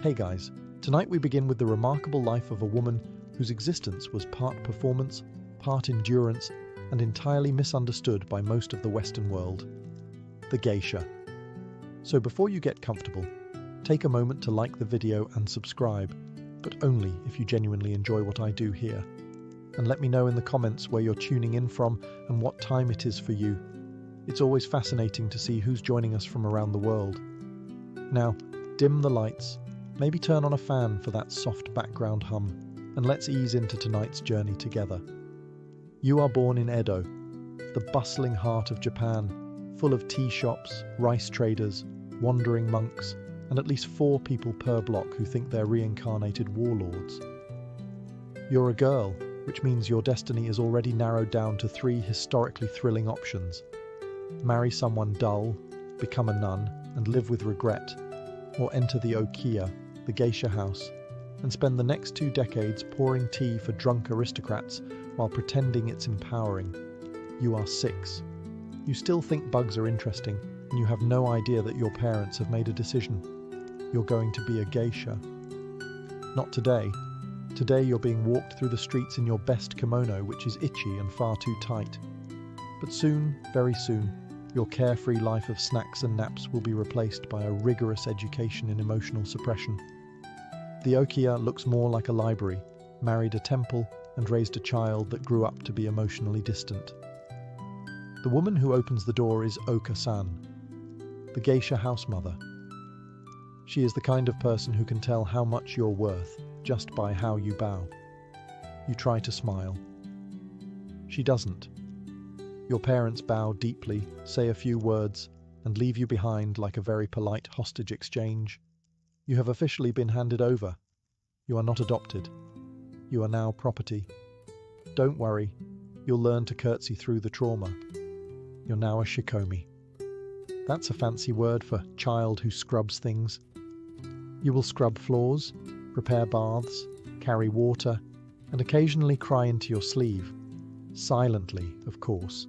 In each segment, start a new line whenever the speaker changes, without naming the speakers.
Hey guys, tonight we begin with the remarkable life of a woman whose existence was part performance, part endurance, and entirely misunderstood by most of the Western world. The Geisha. So before you get comfortable, take a moment to like the video and subscribe, but only if you genuinely enjoy what I do here. And let me know in the comments where you're tuning in from and what time it is for you. It's always fascinating to see who's joining us from around the world. Now, dim the lights, maybe turn on a fan for that soft background hum, and let's ease into tonight's journey together. You are born in Edo, the bustling heart of Japan, full of tea shops, rice traders, wandering monks, and at least 4 people per block who think they're reincarnated warlords. You're a girl, which means your destiny is already narrowed down to 3 historically thrilling options. Marry someone dull, become a nun, and live with regret, or enter the Okiya, the geisha house, and spend the next 2 decades pouring tea for drunk aristocrats while pretending it's empowering. You are 6. You still think bugs are interesting, and you have no idea that your parents have made a decision. You're going to be a geisha. Not today. Today you're being walked through the streets in your best kimono, which is itchy and far too tight. But soon, very soon, your carefree life of snacks and naps will be replaced by a rigorous education in emotional suppression. The Okiya looks more like a library, married a temple, and raised a child that grew up to be emotionally distant. The woman who opens the door is Oka-san, the geisha house mother. She is the kind of person who can tell how much you're worth just by how you bow. You try to smile. She doesn't. Your parents bow deeply, say a few words, and leave you behind like a very polite hostage exchange. You have officially been handed over. You are not adopted. You are now property. Don't worry, you'll learn to curtsy through the trauma. You're now a shikomi. That's a fancy word for child who scrubs things. You will scrub floors, prepare baths, carry water, and occasionally cry into your sleeve. Silently, of course.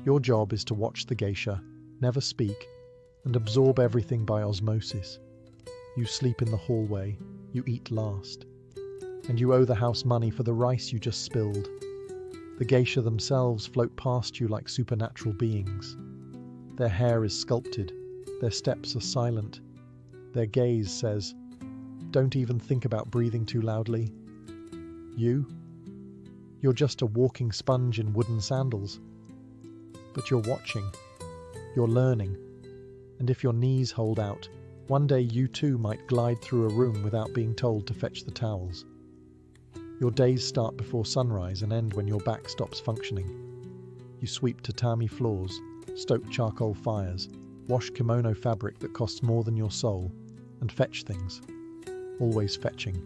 Your job is to watch the geisha, never speak, and absorb everything by osmosis. You sleep in the hallway, you eat last, and you owe the house money for the rice you just spilled. The geisha themselves float past you like supernatural beings. Their hair is sculpted, their steps are silent, their gaze says, "Don't even think about breathing too loudly." You're just a walking sponge in wooden sandals. But you're watching, you're learning, and if your knees hold out, one day you too might glide through a room without being told to fetch the towels. Your days start before sunrise and end when your back stops functioning. You sweep tatami floors, stoke charcoal fires, wash kimono fabric that costs more than your soul, and fetch things. Always fetching.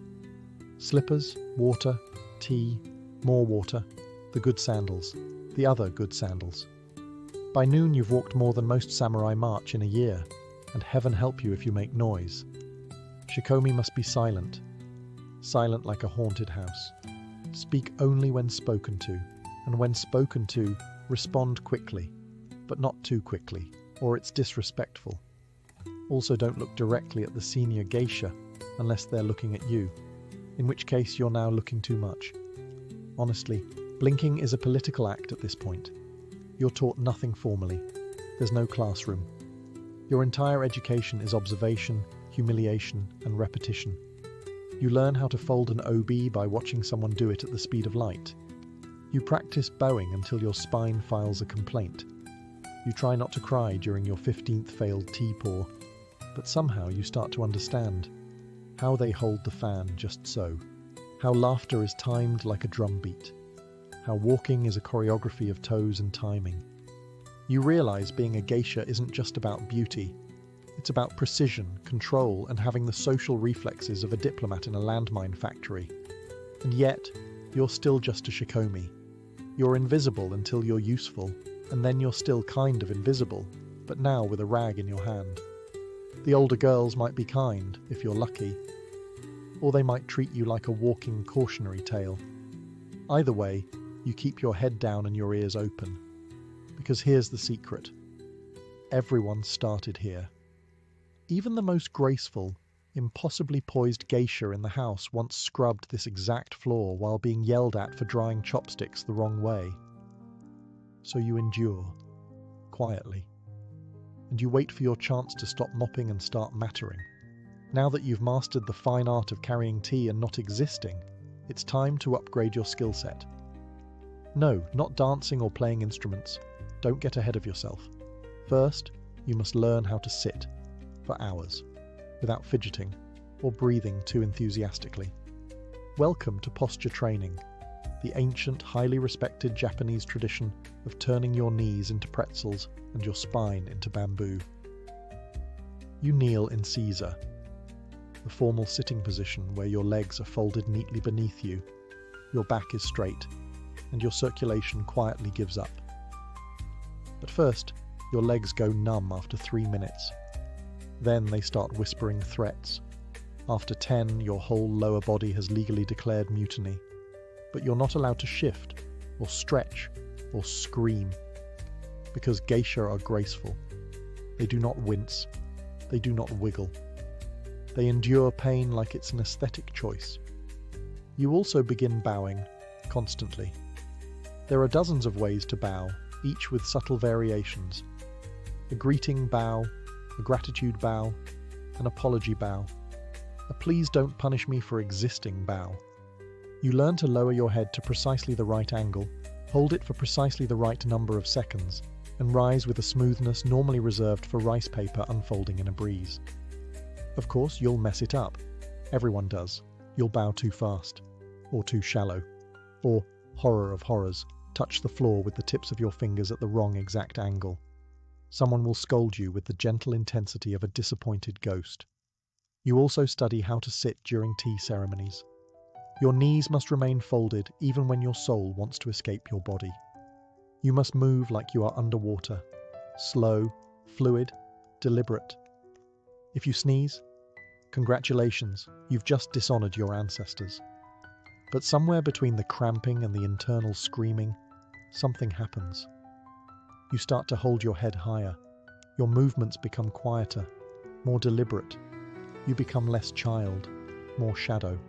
Slippers, water, tea, more water, the good sandals, the other good sandals. By noon you've walked more than most samurai march in a year, and heaven help you if you make noise. Shikomi must be silent. Silent like a haunted house. Speak only when spoken to, and when spoken to, respond quickly, but not too quickly, or it's disrespectful. Also don't look directly at the senior geisha, unless they're looking at you, in which case you're now looking too much. Honestly, blinking is a political act at this point. You're taught nothing formally. There's no classroom. Your entire education is observation, humiliation, and repetition. You learn how to fold an OB by watching someone do it at the speed of light. You practice bowing until your spine files a complaint. You try not to cry during your 15th failed tea pour, but somehow you start to understand how they hold the fan just so, how laughter is timed like a drum beat, how walking is a choreography of toes and timing. You realize being a geisha isn't just about beauty. It's about precision, control, and having the social reflexes of a diplomat in a landmine factory. And yet, you're still just a shikomi. You're invisible until you're useful, and then you're still kind of invisible, but now with a rag in your hand. The older girls might be kind, if you're lucky, or they might treat you like a walking cautionary tale. Either way, you keep your head down and your ears open. Because here's the secret. Everyone started here. Even the most graceful, Impossibly poised geisha in the house once scrubbed this exact floor while being yelled at for drying chopsticks the wrong way. So you endure, quietly, and you wait for your chance to stop mopping and start mattering. Now that you've mastered the fine art of carrying tea and not existing, it's time to upgrade your skill set. No, not dancing or playing instruments. Don't get ahead of yourself. First, you must learn how to sit for hours, without fidgeting or breathing too enthusiastically. Welcome to posture training, the ancient, highly respected Japanese tradition of turning your knees into pretzels and your spine into bamboo. You kneel in Caesar, the formal sitting position where your legs are folded neatly beneath you, your back is straight, and your circulation quietly gives up. At first, your legs go numb after 3 minutes. Then they start whispering threats. After 10, your whole lower body has legally declared mutiny. But you're not allowed to shift, or stretch, or scream. Because geisha are graceful. They do not wince. They do not wiggle. They endure pain like it's an aesthetic choice. You also begin bowing, constantly. There are dozens of ways to bow, each with subtle variations. A greeting bow, a gratitude bow, an apology bow, a please don't punish me for existing bow. You learn to lower your head to precisely the right angle, hold it for precisely the right number of seconds, and rise with a smoothness normally reserved for rice paper unfolding in a breeze. Of course, you'll mess it up. Everyone does. You'll bow too fast, or too shallow, or, horror of horrors, touch the floor with the tips of your fingers at the wrong exact angle. Someone will scold you with the gentle intensity of a disappointed ghost. You also study how to sit during tea ceremonies. Your knees must remain folded even when your soul wants to escape your body. You must move like you are underwater, slow, fluid, deliberate. If you sneeze, congratulations, you've just dishonored your ancestors. But somewhere between the cramping and the internal screaming, something happens. You start to hold your head higher. Your movements become quieter, more deliberate. You become less child, more shadow.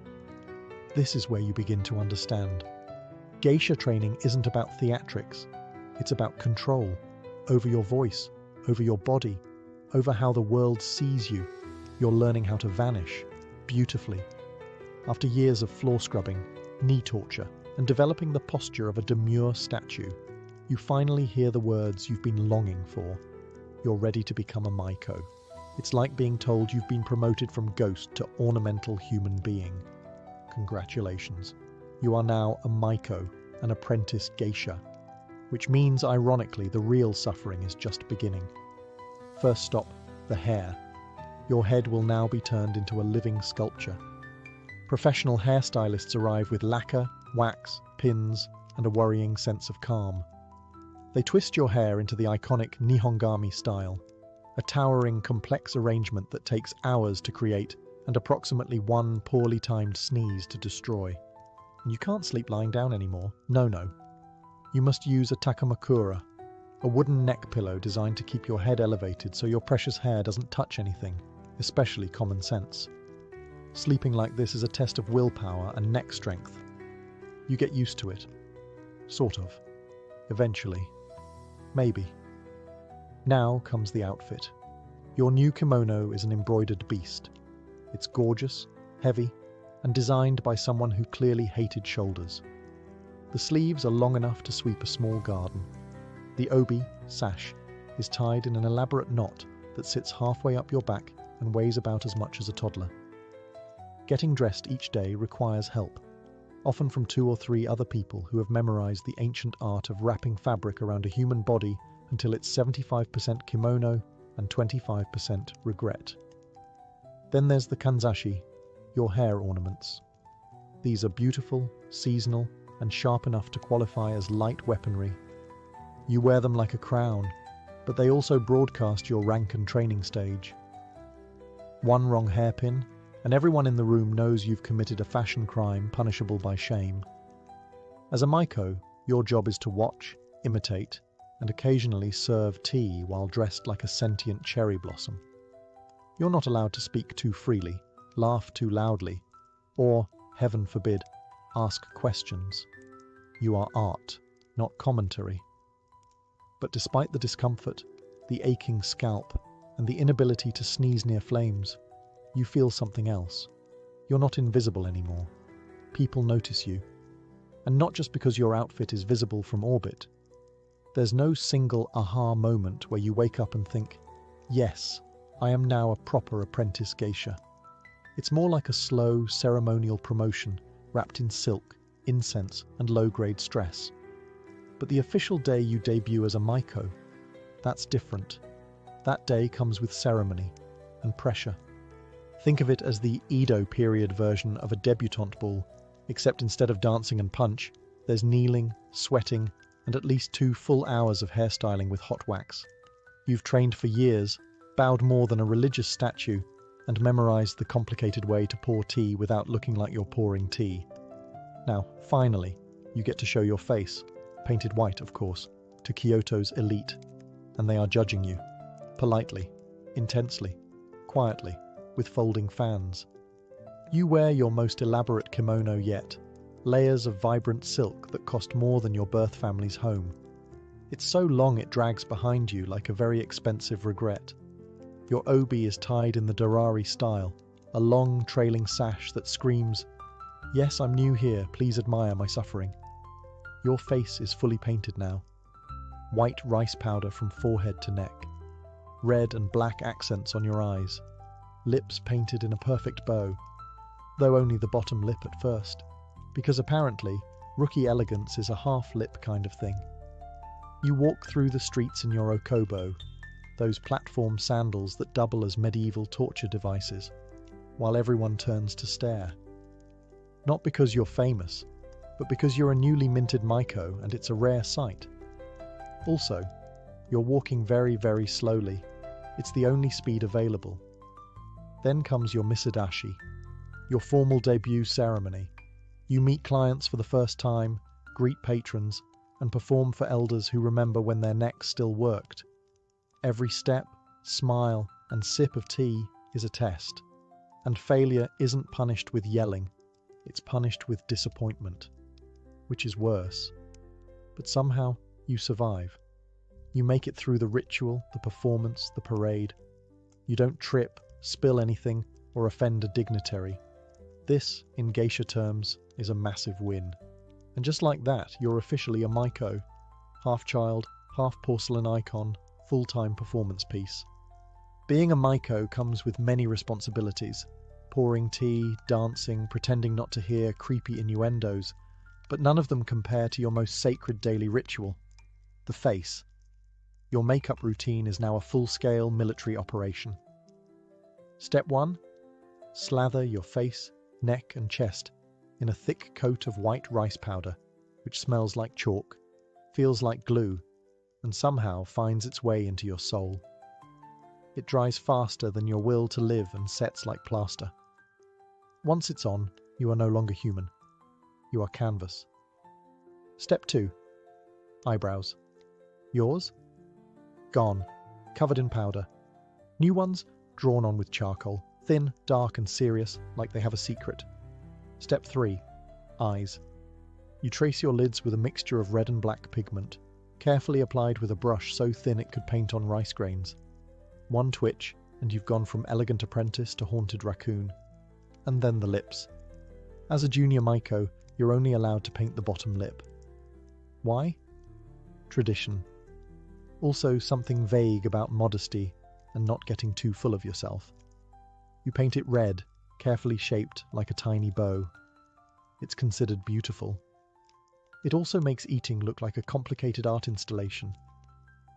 This is where you begin to understand. Geisha training isn't about theatrics. It's about control, over your voice, over your body, over how the world sees you. You're learning how to vanish, beautifully. After years of floor scrubbing, knee torture, and developing the posture of a demure statue, you finally hear the words you've been longing for. You're ready to become a Maiko. It's like being told you've been promoted from ghost to ornamental human being. Congratulations. You are now a Maiko, an apprentice geisha, which means, ironically, the real suffering is just beginning. First stop, the hair. Your head will now be turned into a living sculpture. Professional hairstylists arrive with lacquer, wax, pins, and a worrying sense of calm. They twist your hair into the iconic Nihongami style, a towering, complex arrangement that takes hours to create and approximately one poorly timed sneeze to destroy. And you can't sleep lying down anymore. No. You must use a takamakura, a wooden neck pillow designed to keep your head elevated so your precious hair doesn't touch anything, especially common sense. Sleeping like this is a test of willpower and neck strength. You get used to it. Sort of. Eventually. Maybe. Now comes the outfit. Your new kimono is an embroidered beast. It's gorgeous, heavy, and designed by someone who clearly hated shoulders. The sleeves are long enough to sweep a small garden. The obi, sash, is tied in an elaborate knot that sits halfway up your back and weighs about as much as a toddler. Getting dressed each day requires help, often from 2 or 3 other people who have memorized the ancient art of wrapping fabric around a human body until it's 75% kimono and 25% regret. Then there's the kanzashi, your hair ornaments. These are beautiful, seasonal, and sharp enough to qualify as light weaponry. You wear them like a crown, but they also broadcast your rank and training stage. One wrong hairpin, and everyone in the room knows you've committed a fashion crime punishable by shame. As a Maiko, your job is to watch, imitate, and occasionally serve tea while dressed like a sentient cherry blossom. You're not allowed to speak too freely, laugh too loudly, or, heaven forbid, ask questions. You are art, not commentary. But despite the discomfort, the aching scalp, and the inability to sneeze near flames, you feel something else. You're not invisible anymore. People notice you. And not just because your outfit is visible from orbit. There's no single aha moment where you wake up and think, yes, I am now a proper apprentice geisha. It's more like a slow, ceremonial promotion wrapped in silk, incense, and low-grade stress. But the official day you debut as a maiko, that's different. That day comes with ceremony and pressure. Think of it as the Edo period version of a debutante ball, except instead of dancing and punch, there's kneeling, sweating, and at least 2 full hours of hairstyling with hot wax. You've trained for years, bowed more than a religious statue, and memorized the complicated way to pour tea without looking like you're pouring tea. Now, finally, you get to show your face, painted white, of course, to Kyoto's elite, and they are judging you, politely, intensely, quietly, with folding fans. You wear your most elaborate kimono yet, layers of vibrant silk that cost more than your birth family's home. It's so long it drags behind you like a very expensive regret. Your obi is tied in the Dorari style, a long trailing sash that screams, "Yes, I'm new here, please admire my suffering." Your face is fully painted now. White rice powder from forehead to neck. Red and black accents on your eyes. Lips painted in a perfect bow, though only the bottom lip at first, because apparently, rookie elegance is a half-lip kind of thing. You walk through the streets in your okobo, those platform sandals that double as medieval torture devices, while everyone turns to stare. Not because you're famous, but because you're a newly minted maiko and it's a rare sight. Also, you're walking very, very slowly. It's the only speed available. Then comes your misadashi, your formal debut ceremony. You meet clients for the first time, greet patrons, and perform for elders who remember when their necks still worked. Every step, smile, and sip of tea is a test. And failure isn't punished with yelling, it's punished with disappointment, which is worse. But somehow, you survive. You make it through the ritual, the performance, the parade. You don't trip, spill anything, or offend a dignitary. This, in geisha terms, is a massive win. And just like that, you're officially a maiko, half child, half porcelain icon, full-time performance piece. Being a maiko comes with many responsibilities. Pouring tea, dancing, pretending not to hear creepy innuendos, but none of them compare to your most sacred daily ritual, the face. Your makeup routine is now a full-scale military operation. Step 1. Slather your face, neck and chest in a thick coat of white rice powder, which smells like chalk, feels like glue, and somehow finds its way into your soul. It dries faster than your will to live and sets like plaster. Once it's on, you are no longer human. You are canvas. Step 2. Eyebrows. Yours? Gone, covered in powder. New ones, drawn on with charcoal, thin, dark and serious, like they have a secret. Step 3. Eyes. You trace your lids with a mixture of red and black pigment, carefully applied with a brush so thin it could paint on rice grains. One twitch, and you've gone from elegant apprentice to haunted raccoon. And then the lips. As a junior maiko, you're only allowed to paint the bottom lip. Why? Tradition. Also something vague about modesty and not getting too full of yourself. You paint it red, carefully shaped like a tiny bow. It's considered beautiful. It also makes eating look like a complicated art installation.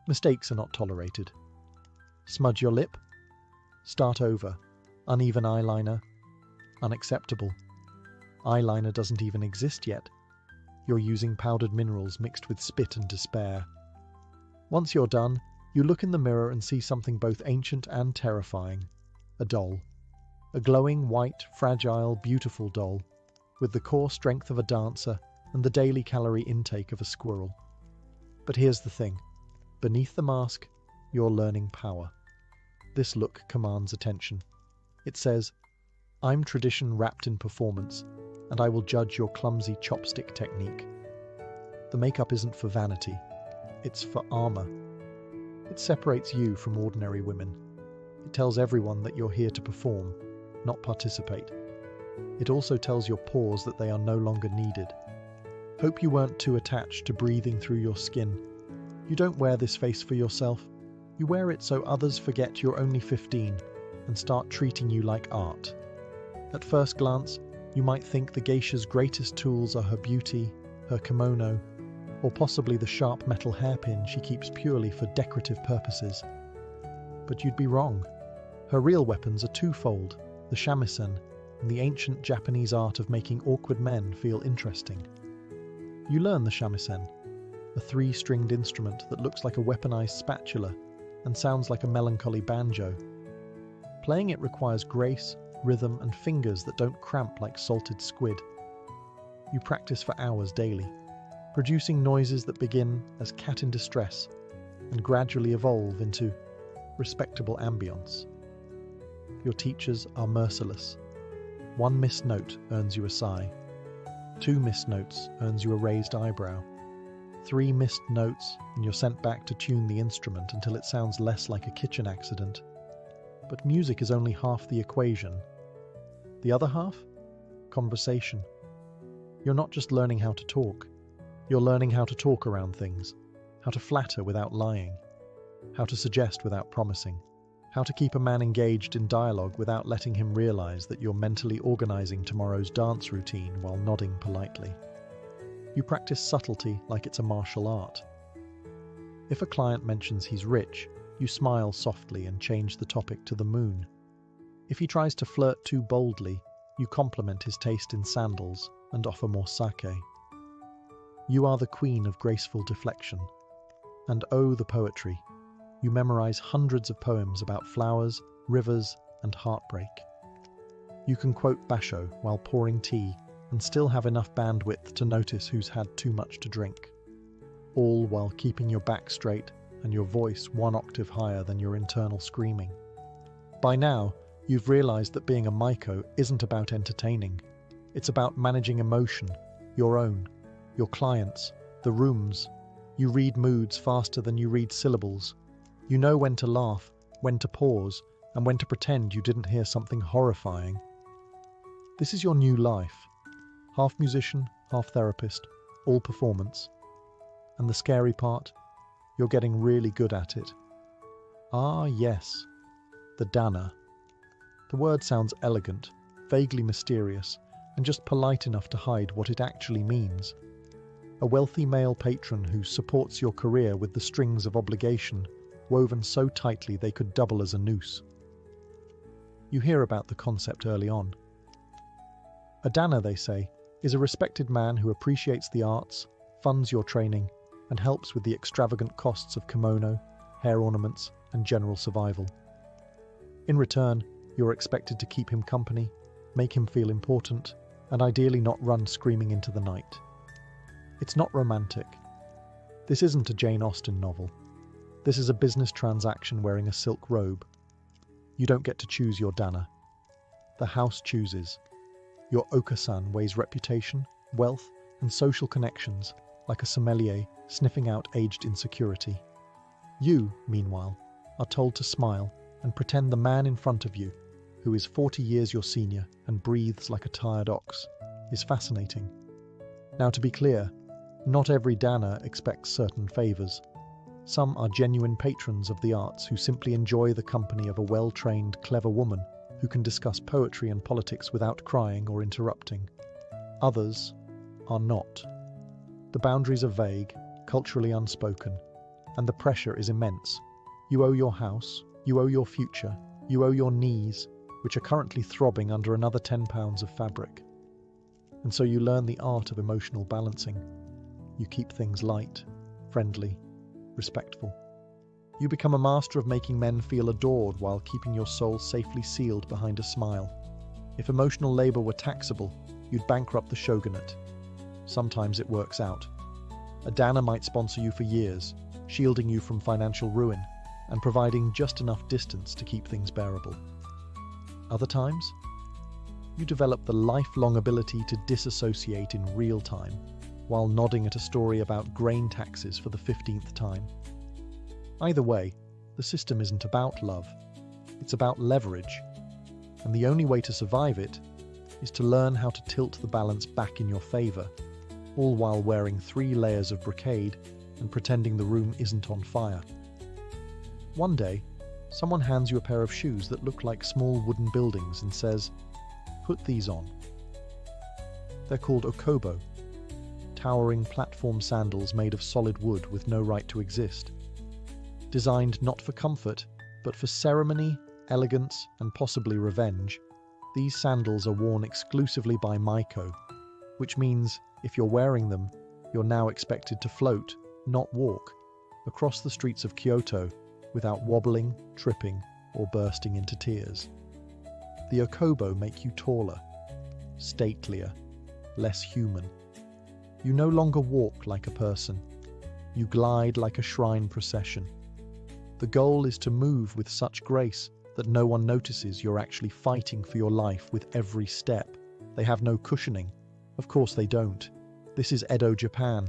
Mistakes are not tolerated. Smudge your lip? Start over. Uneven eyeliner? Unacceptable. Eyeliner doesn't even exist yet. You're using powdered minerals mixed with spit and despair. Once you're done, you look in the mirror and see something both ancient and terrifying. A doll. A glowing, white, fragile, beautiful doll, with the core strength of a dancer and the daily calorie intake of a squirrel. But here's the thing. Beneath the mask, you're learning power. This look commands attention. It says, I'm tradition wrapped in performance, and I will judge your clumsy chopstick technique. The makeup isn't for vanity, it's for armor. It separates you from ordinary women. It tells everyone that you're here to perform, not participate. It also tells your pores that they are no longer needed. Hope you weren't too attached to breathing through your skin. You don't wear this face for yourself. You wear it so others forget you're only 15 and start treating you like art. At first glance, you might think the geisha's greatest tools are her beauty, her kimono, or possibly the sharp metal hairpin she keeps purely for decorative purposes. But you'd be wrong. Her real weapons are twofold, the shamisen and the ancient Japanese art of making awkward men feel interesting. You learn the shamisen, a 3-stringed instrument that looks like a weaponized spatula and sounds like a melancholy banjo. Playing it requires grace, rhythm, and fingers that don't cramp like salted squid. You practice for hours daily, producing noises that begin as cat in distress and gradually evolve into respectable ambiance. Your teachers are merciless. 1 missed note earns you a sigh. 2 missed notes earns you a raised eyebrow. 3 missed notes and you're sent back to tune the instrument until it sounds less like a kitchen accident. But music is only half the equation. The other half? Conversation. You're not just learning how to talk. You're learning how to talk around things, how to flatter without lying, how to suggest without promising, how to keep a man engaged in dialogue without letting him realize that you're mentally organizing tomorrow's dance routine while nodding politely. You practice subtlety like it's a martial art. If a client mentions he's rich, you smile softly and change the topic to the moon. If he tries to flirt too boldly, you compliment his taste in sandals and offer more sake. You are the queen of graceful deflection. And oh, the poetry. You memorize hundreds of poems about flowers, rivers, and heartbreak. You can quote Basho while pouring tea and still have enough bandwidth to notice who's had too much to drink. All while keeping your back straight and your voice 1 octave higher than your internal screaming. By now, you've realized that being a maiko isn't about entertaining. It's about managing emotion, your own, your clients, the room's. You read moods faster than you read syllables. You know when to laugh, when to pause, and when to pretend you didn't hear something horrifying. This is your new life. Half musician, half therapist, all performance. And the scary part? You're getting really good at it. Ah, yes. The dana. The word sounds elegant, vaguely mysterious, and just polite enough to hide what it actually means. A wealthy male patron who supports your career with the strings of obligation, woven so tightly they could double as a noose. You hear about the concept early on. A dana, they say, is a respected man who appreciates the arts, funds your training, and helps with the extravagant costs of kimono, hair ornaments, and general survival. In return, you're expected to keep him company, make him feel important, and ideally not run screaming into the night. It's not romantic. This isn't a Jane Austen novel. This is a business transaction wearing a silk robe. You don't get to choose your dana. The house chooses. Your okasan weighs reputation, wealth, and social connections, like a sommelier sniffing out aged insecurity. You, meanwhile, are told to smile and pretend the man in front of you, who is 40 years your senior and breathes like a tired ox, is fascinating. Now, to be clear, not every dana expects certain favours. Some are genuine patrons of the arts who simply enjoy the company of a well-trained, clever woman who can discuss poetry and politics without crying or interrupting. Others are not. The boundaries are vague, culturally unspoken, and the pressure is immense. You owe your house, you owe your future, you owe your knees, which are currently throbbing under another 10 pounds of fabric. And so you learn the art of emotional balancing. You keep things light, friendly, respectful. You become a master of making men feel adored while keeping your soul safely sealed behind a smile. If emotional labor were taxable, you'd bankrupt the shogunate. Sometimes it works out. A dana might sponsor you for years, shielding you from financial ruin and providing just enough distance to keep things bearable. Other times, you develop the lifelong ability to disassociate in real time, while nodding at a story about grain taxes for the 15th time. Either way, the system isn't about love, it's about leverage, and the only way to survive it is to learn how to tilt the balance back in your favor, all while wearing 3 layers of brocade and pretending the room isn't on fire. One day, someone hands you a pair of shoes that look like small wooden buildings and says, "Put these on." They're called okobo, towering platform sandals made of solid wood with no right to exist. Designed not for comfort, but for ceremony, elegance, and possibly revenge, these sandals are worn exclusively by Maiko, which means if you're wearing them, you're now expected to float, not walk, across the streets of Kyoto without wobbling, tripping, or bursting into tears. The okobo make you taller, statelier, less human. You no longer walk like a person. You glide like a shrine procession. The goal is to move with such grace that no one notices you're actually fighting for your life with every step. They have no cushioning. Of course they don't. This is Edo, Japan.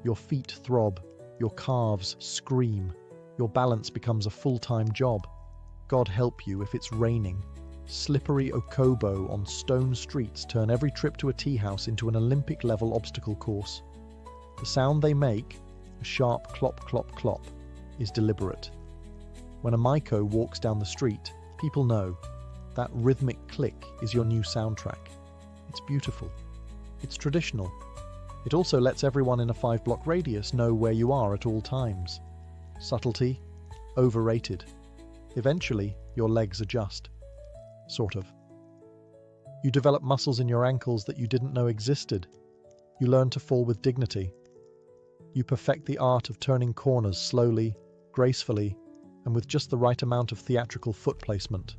Your feet throb, your calves scream, your balance becomes a full-time job. God help you if it's raining. Slippery okobo on stone streets turn every trip to a tea house into an Olympic-level obstacle course. The sound they make, a sharp clop, clop, clop, is deliberate. When a Maiko walks down the street, people know that rhythmic click is your new soundtrack. It's beautiful. It's traditional. It also lets everyone in a 5-block radius know where you are at all times. Subtlety, overrated. Eventually, your legs adjust. Sort of. You develop muscles in your ankles that you didn't know existed. You learn to fall with dignity. You perfect the art of turning corners slowly, gracefully, and with just the right amount of theatrical foot placement.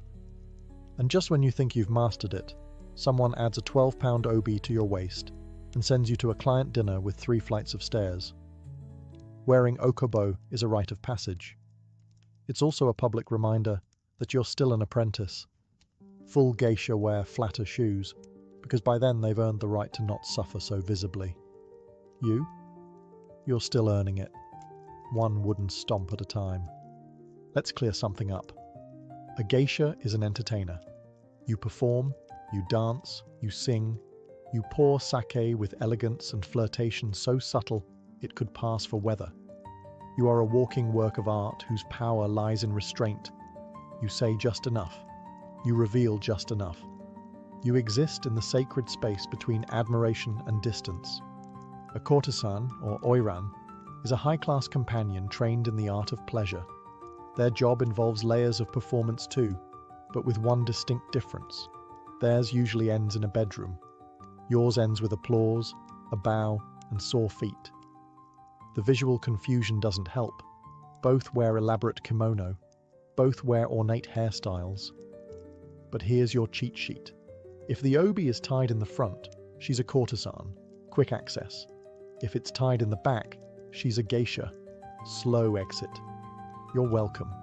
And just when you think you've mastered it, someone adds a 12-pound obi to your waist and sends you to a client dinner with 3 flights of stairs. Wearing okobo is a rite of passage. It's also a public reminder that you're still an apprentice. Full geisha wear flatter shoes, because by then they've earned the right to not suffer so visibly. You're still earning it, one wooden stomp at a time. Let's clear something up. A geisha is an entertainer. You perform, you dance, you sing, you pour sake with elegance and flirtation so subtle it could pass for weather. You are a walking work of art whose power lies in restraint. You say just enough. You reveal just enough. You exist in the sacred space between admiration and distance. A courtesan, or oiran, is a high-class companion trained in the art of pleasure. Their job involves layers of performance too, but with one distinct difference. Theirs usually ends in a bedroom. Yours ends with applause, a bow, and sore feet. The visual confusion doesn't help. Both wear elaborate kimono. Both wear ornate hairstyles. But here's your cheat sheet. If the obi is tied in the front, she's a courtesan, quick access. If it's tied in the back, she's a geisha, slow exit. You're welcome.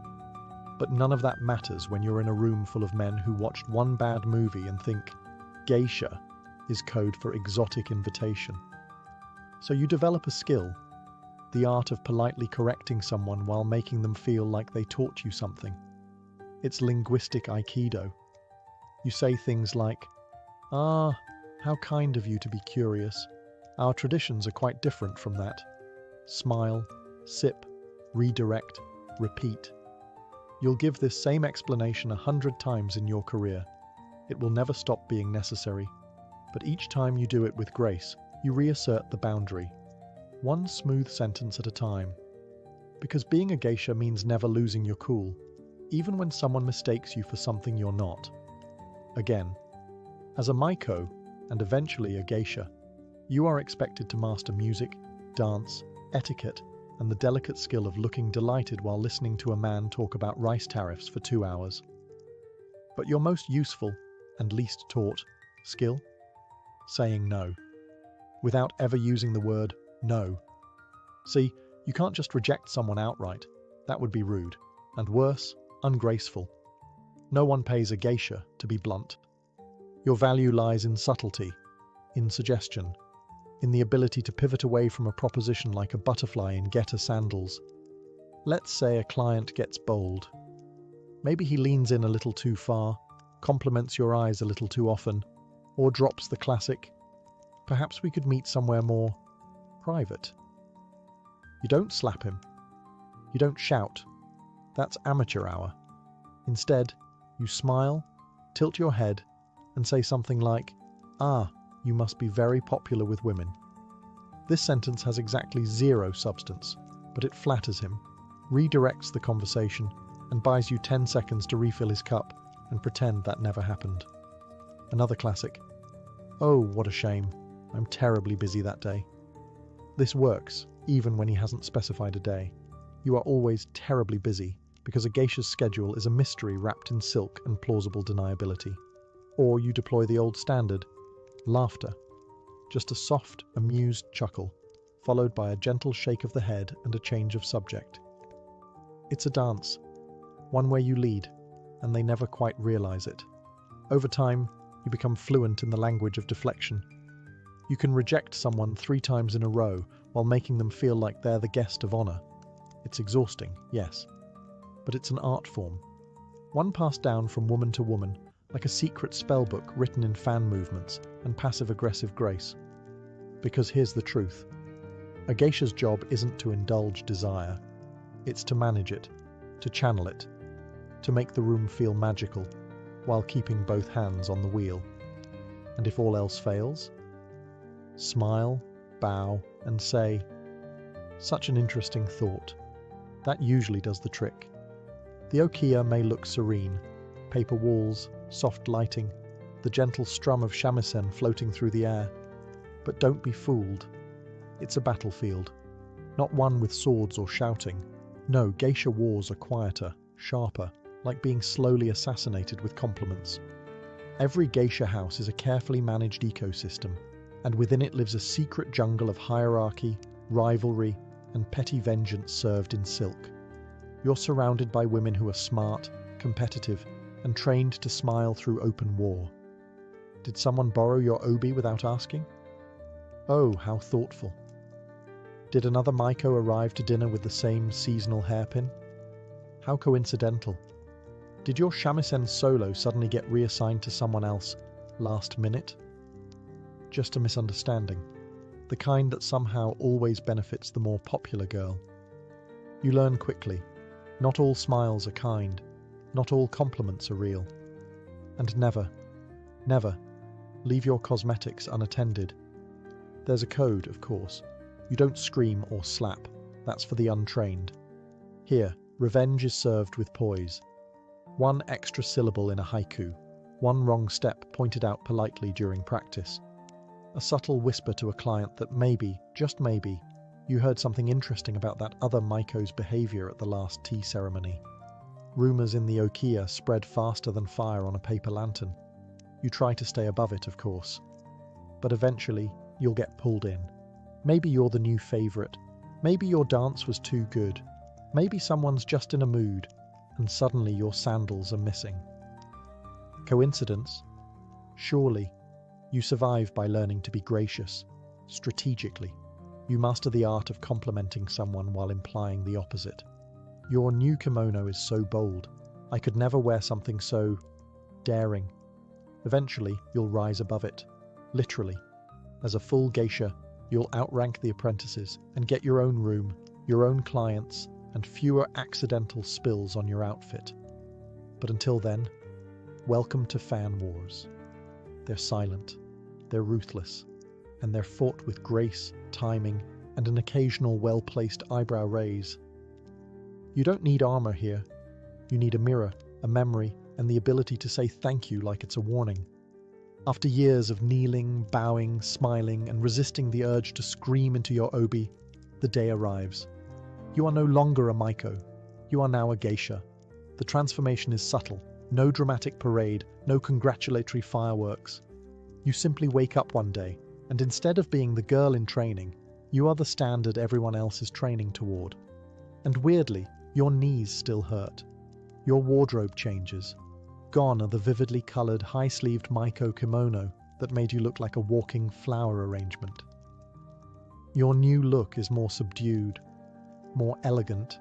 But none of that matters when you're in a room full of men who watched one bad movie and think geisha is code for exotic invitation. So you develop a skill, the art of politely correcting someone while making them feel like they taught you something. It's linguistic aikido. You say things like, "Ah, how kind of you to be curious. Our traditions are quite different from that." Smile, sip, redirect, repeat. You'll give this same explanation 100 times in your career. It will never stop being necessary. But each time you do it with grace, you reassert the boundary. One smooth sentence at a time. Because being a geisha means never losing your cool, even when someone mistakes you for something you're not. Again, as a Maiko, and eventually a geisha, you are expected to master music, dance, etiquette, and the delicate skill of looking delighted while listening to a man talk about rice tariffs for 2 hours. But your most useful, and least taught, skill? Saying no. Without ever using the word no. See, you can't just reject someone outright. That would be rude. And worse, ungraceful. No one pays a geisha to be blunt. Your value lies in subtlety, in suggestion, in the ability to pivot away from a proposition like a butterfly in getter sandals. Let's say a client gets bold. Maybe he leans in a little too far, compliments your eyes a little too often, or drops the classic, "Perhaps we could meet somewhere more private." You don't slap him. You don't shout. That's amateur hour. Instead, you smile, tilt your head, and say something like, "Ah, you must be very popular with women." This sentence has exactly zero substance, but it flatters him, redirects the conversation, and buys you 10 seconds to refill his cup and pretend that never happened. Another classic. "Oh, what a shame. I'm terribly busy that day." This works, even when he hasn't specified a day. You are always terribly busy, because a geisha's schedule is a mystery wrapped in silk and plausible deniability. Or you deploy the old standard, laughter. Just a soft, amused chuckle, followed by a gentle shake of the head and a change of subject. It's a dance, one where you lead, and they never quite realize it. Over time, you become fluent in the language of deflection. You can reject someone 3 times in a row while making them feel like they're the guest of honor. It's exhausting, yes, but it's an art form. One passed down from woman to woman, like a secret spellbook written in fan movements and passive-aggressive grace. Because here's the truth. A geisha's job isn't to indulge desire. It's to manage it, to channel it, to make the room feel magical, while keeping both hands on the wheel. And if all else fails, smile, bow, and say, "Such an interesting thought." That usually does the trick. The okiya may look serene, paper walls, soft lighting, the gentle strum of shamisen floating through the air. But don't be fooled. It's a battlefield, not one with swords or shouting. No, geisha wars are quieter, sharper, like being slowly assassinated with compliments. Every geisha house is a carefully managed ecosystem, and within it lives a secret jungle of hierarchy, rivalry, and petty vengeance served in silk. You're surrounded by women who are smart, competitive, and trained to smile through open war. Did someone borrow your obi without asking? Oh, how thoughtful. Did another maiko arrive to dinner with the same seasonal hairpin? How coincidental. Did your shamisen solo suddenly get reassigned to someone else last minute? Just a misunderstanding, the kind that somehow always benefits the more popular girl. You learn quickly. Not all smiles are kind. Not all compliments are real. And never, never leave your cosmetics unattended. There's a code, of course. You don't scream or slap. That's for the untrained. Here, revenge is served with poise. One extra syllable in a haiku. One wrong step pointed out politely during practice. A subtle whisper to a client that maybe, just maybe, you heard something interesting about that other maiko's behavior at the last tea ceremony. Rumors in the okiya spread faster than fire on a paper lantern. You try to stay above it, of course. But eventually, you'll get pulled in. Maybe you're the new favorite. Maybe your dance was too good. Maybe someone's just in a mood, and suddenly your sandals are missing. Coincidence? Surely. You survive by learning to be gracious, strategically. You master the art of complimenting someone while implying the opposite. Your new kimono is so bold. I could never wear something so daring. Eventually, you'll rise above it. Literally. As a full geisha, you'll outrank the apprentices and get your own room, your own clients, and fewer accidental spills on your outfit. But until then, welcome to fan wars. They're silent, they're ruthless, and they're fought with grace, timing, and an occasional well-placed eyebrow raise. You don't need armor here. You need a mirror, a memory, and the ability to say thank you like it's a warning. After years of kneeling, bowing, smiling, and resisting the urge to scream into your obi, the day arrives. You are no longer a maiko. You are now a geisha. The transformation is subtle. No dramatic parade, no congratulatory fireworks. You simply wake up one day, and instead of being the girl in training, you are the standard everyone else is training toward. And weirdly, your knees still hurt. Your wardrobe changes. Gone are the vividly coloured, high-sleeved maiko kimono that made you look like a walking flower arrangement. Your new look is more subdued, more elegant,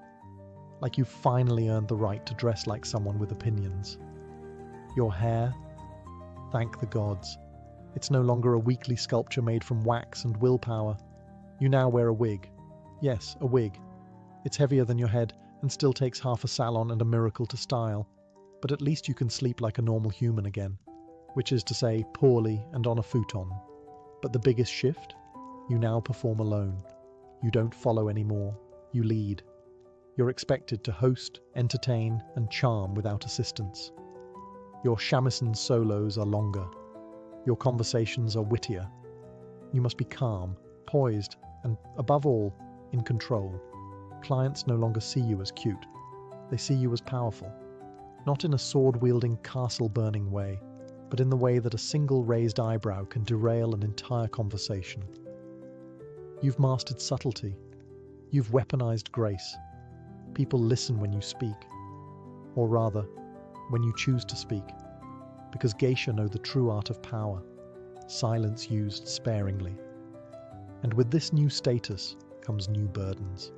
like you've finally earned the right to dress like someone with opinions. Your hair, thank the gods, it's no longer a weekly sculpture made from wax and willpower. You now wear a wig. Yes, a wig. It's heavier than your head and still takes half a salon and a miracle to style, but at least you can sleep like a normal human again, which is to say, poorly and on a futon. But the biggest shift? You now perform alone. You don't follow anymore. You lead. You're expected to host, entertain, and charm without assistance. Your shamisen solos are longer. Your conversations are wittier. You must be calm, poised, and, above all, in control. Clients no longer see you as cute. They see you as powerful. Not in a sword-wielding, castle-burning way, but in the way that a single raised eyebrow can derail an entire conversation. You've mastered subtlety. You've weaponized grace. People listen when you speak. Or rather, when you choose to speak. Because geisha know the true art of power. Silence used sparingly. And with this new status comes new burdens.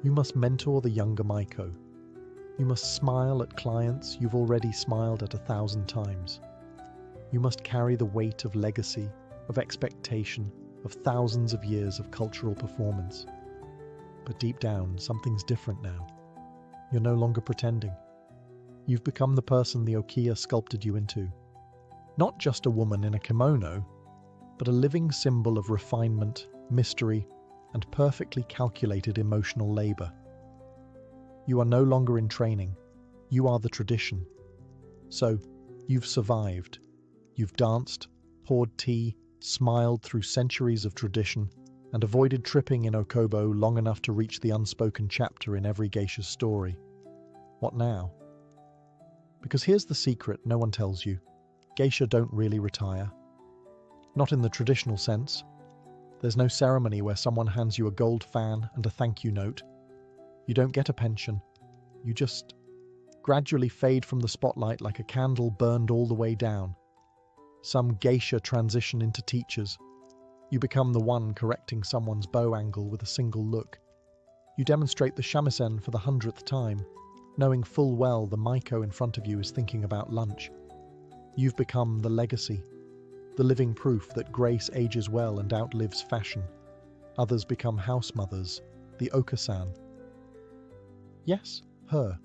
You must mentor the younger maiko. You must smile at clients you've already smiled at 1,000 times. You must carry the weight of legacy, of expectation, of thousands of years of cultural performance. But deep down, something's different now. You're no longer pretending. You've become the person the Okiya sculpted you into. Not just a woman in a kimono, but a living symbol of refinement, mystery, and perfectly calculated emotional labor. You are no longer in training. You are the tradition. So, you've survived. You've danced, poured tea, smiled through centuries of tradition, and avoided tripping in Okobo long enough to reach the unspoken chapter in every geisha's story. What now? Because here's the secret no one tells you. Geisha don't really retire. Not in the traditional sense. There's no ceremony where someone hands you a gold fan and a thank you note. You don't get a pension. You just gradually fade from the spotlight like a candle burned all the way down. Some geisha transition into teachers. You become the one correcting someone's bow angle with a single look. You demonstrate the shamisen for the 100th time, knowing full well the maiko in front of you is thinking about lunch. You've become the legacy, the living proof that grace ages well and outlives fashion. Others become house mothers, the okasan. Yes, her.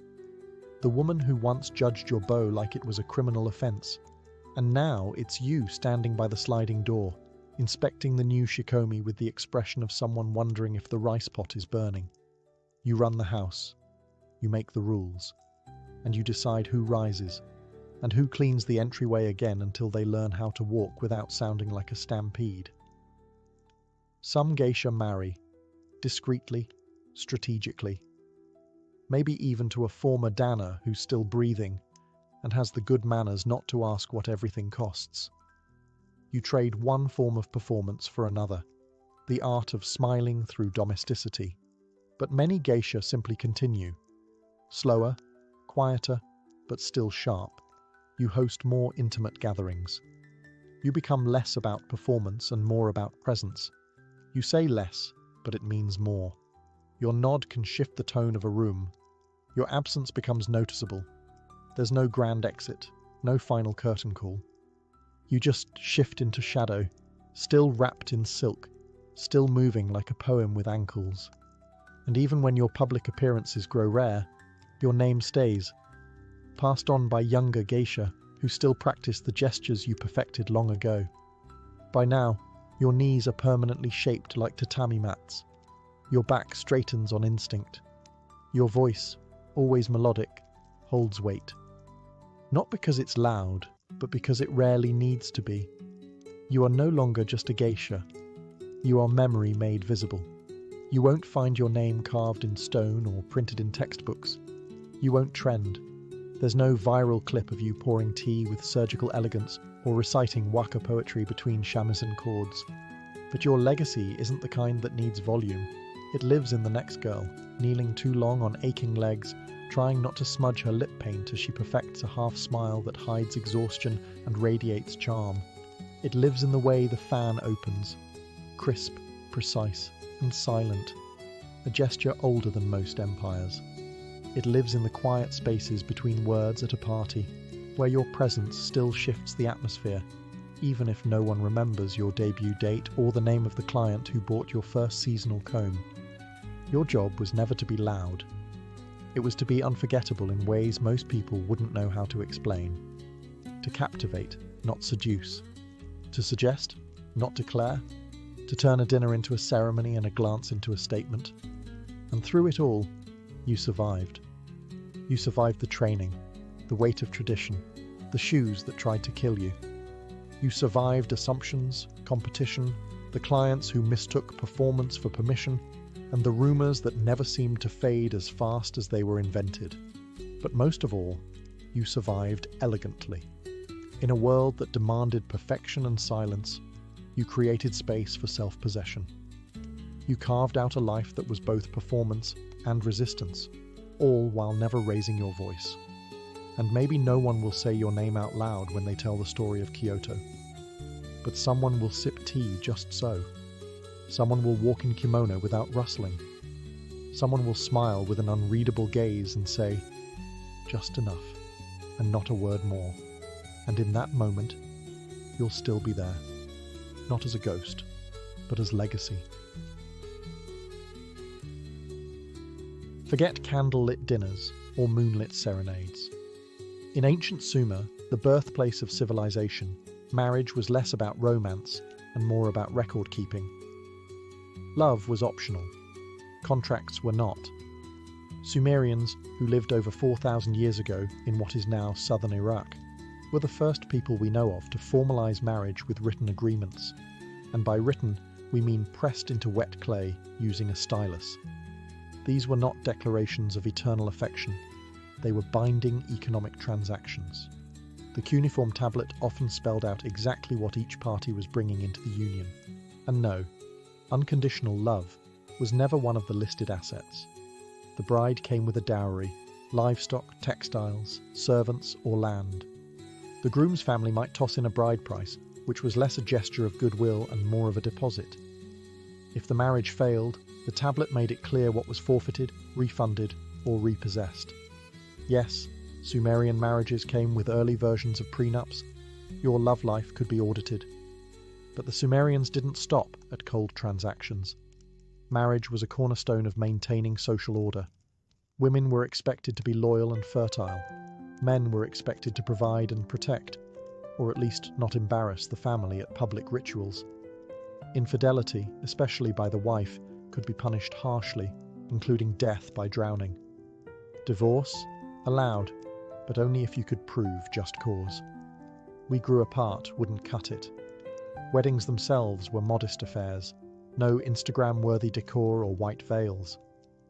The woman who once judged your bow like it was a criminal offense. And now it's you standing by the sliding door, inspecting the new shikomi with the expression of someone wondering if the rice pot is burning. You run the house. You make the rules. And you decide who rises, and who cleans the entryway again until they learn how to walk without sounding like a stampede. Some geisha marry, discreetly, strategically. Maybe even to a former dana who's still breathing and has the good manners not to ask what everything costs. You trade one form of performance for another, the art of smiling through domesticity. But many geisha simply continue. Slower, quieter, but still sharp. You host more intimate gatherings. You become less about performance and more about presence. You say less, but it means more. Your nod can shift the tone of a room. Your absence becomes noticeable. There's no grand exit, no final curtain call. You just shift into shadow, still wrapped in silk, still moving like a poem with ankles. And even when your public appearances grow rare, your name stays, passed on by younger geisha who still practice the gestures you perfected long ago. By now, your knees are permanently shaped like tatami mats. Your back straightens on instinct. Your voice, always melodic, holds weight. Not because it's loud, but because it rarely needs to be. You are no longer just a geisha. You are memory made visible. You won't find your name carved in stone or printed in textbooks. You won't trend. There's no viral clip of you pouring tea with surgical elegance or reciting waka poetry between shamisen chords. But your legacy isn't the kind that needs volume. It lives in the next girl, kneeling too long on aching legs, trying not to smudge her lip paint as she perfects a half-smile that hides exhaustion and radiates charm. It lives in the way the fan opens, crisp, precise, and silent, a gesture older than most empires. It lives in the quiet spaces between words at a party, where your presence still shifts the atmosphere, even if no one remembers your debut date or the name of the client who bought your first seasonal comb. Your job was never to be loud. It was to be unforgettable in ways most people wouldn't know how to explain. To captivate, not seduce. To suggest, not declare. To turn a dinner into a ceremony and a glance into a statement. And through it all, you survived. You survived the training, the weight of tradition, the shoes that tried to kill you. You survived assumptions, competition, the clients who mistook performance for permission, and the rumours that never seemed to fade as fast as they were invented. But most of all, you survived elegantly. In a world that demanded perfection and silence, you created space for self-possession. You carved out a life that was both performance and resistance, all while never raising your voice. And maybe no one will say your name out loud when they tell the story of Kyoto. But someone will sip tea just so. Someone will walk in kimono without rustling. Someone will smile with an unreadable gaze and say, just enough, and not a word more. And in that moment, you'll still be there. Not as a ghost, but as legacy. Forget candlelit dinners or moonlit serenades. In ancient Sumer, the birthplace of civilization, marriage was less about romance and more about record-keeping. Love was optional. Contracts were not. Sumerians, who lived over 4,000 years ago in what is now southern Iraq, were the first people we know of to formalize marriage with written agreements. And by written, we mean pressed into wet clay using a stylus. These were not declarations of eternal affection. They were binding economic transactions. The cuneiform tablet often spelled out exactly what each party was bringing into the union. And no, unconditional love was never one of the listed assets. The bride came with a dowry, livestock, textiles, servants, or land. The groom's family might toss in a bride price, which was less a gesture of goodwill and more of a deposit. If the marriage failed, the tablet made it clear what was forfeited, refunded, or repossessed. Yes, Sumerian marriages came with early versions of prenups. Your love life could be audited. But the Sumerians didn't stop at cold transactions. Marriage was a cornerstone of maintaining social order. Women were expected to be loyal and fertile. Men were expected to provide and protect, or at least not embarrass the family at public rituals. Infidelity, especially by the wife, could be punished harshly, including death by drowning. Divorce? Allowed, but only if you could prove just cause. We grew apart wouldn't cut it. Weddings themselves were modest affairs, no Instagram-worthy decor or white veils.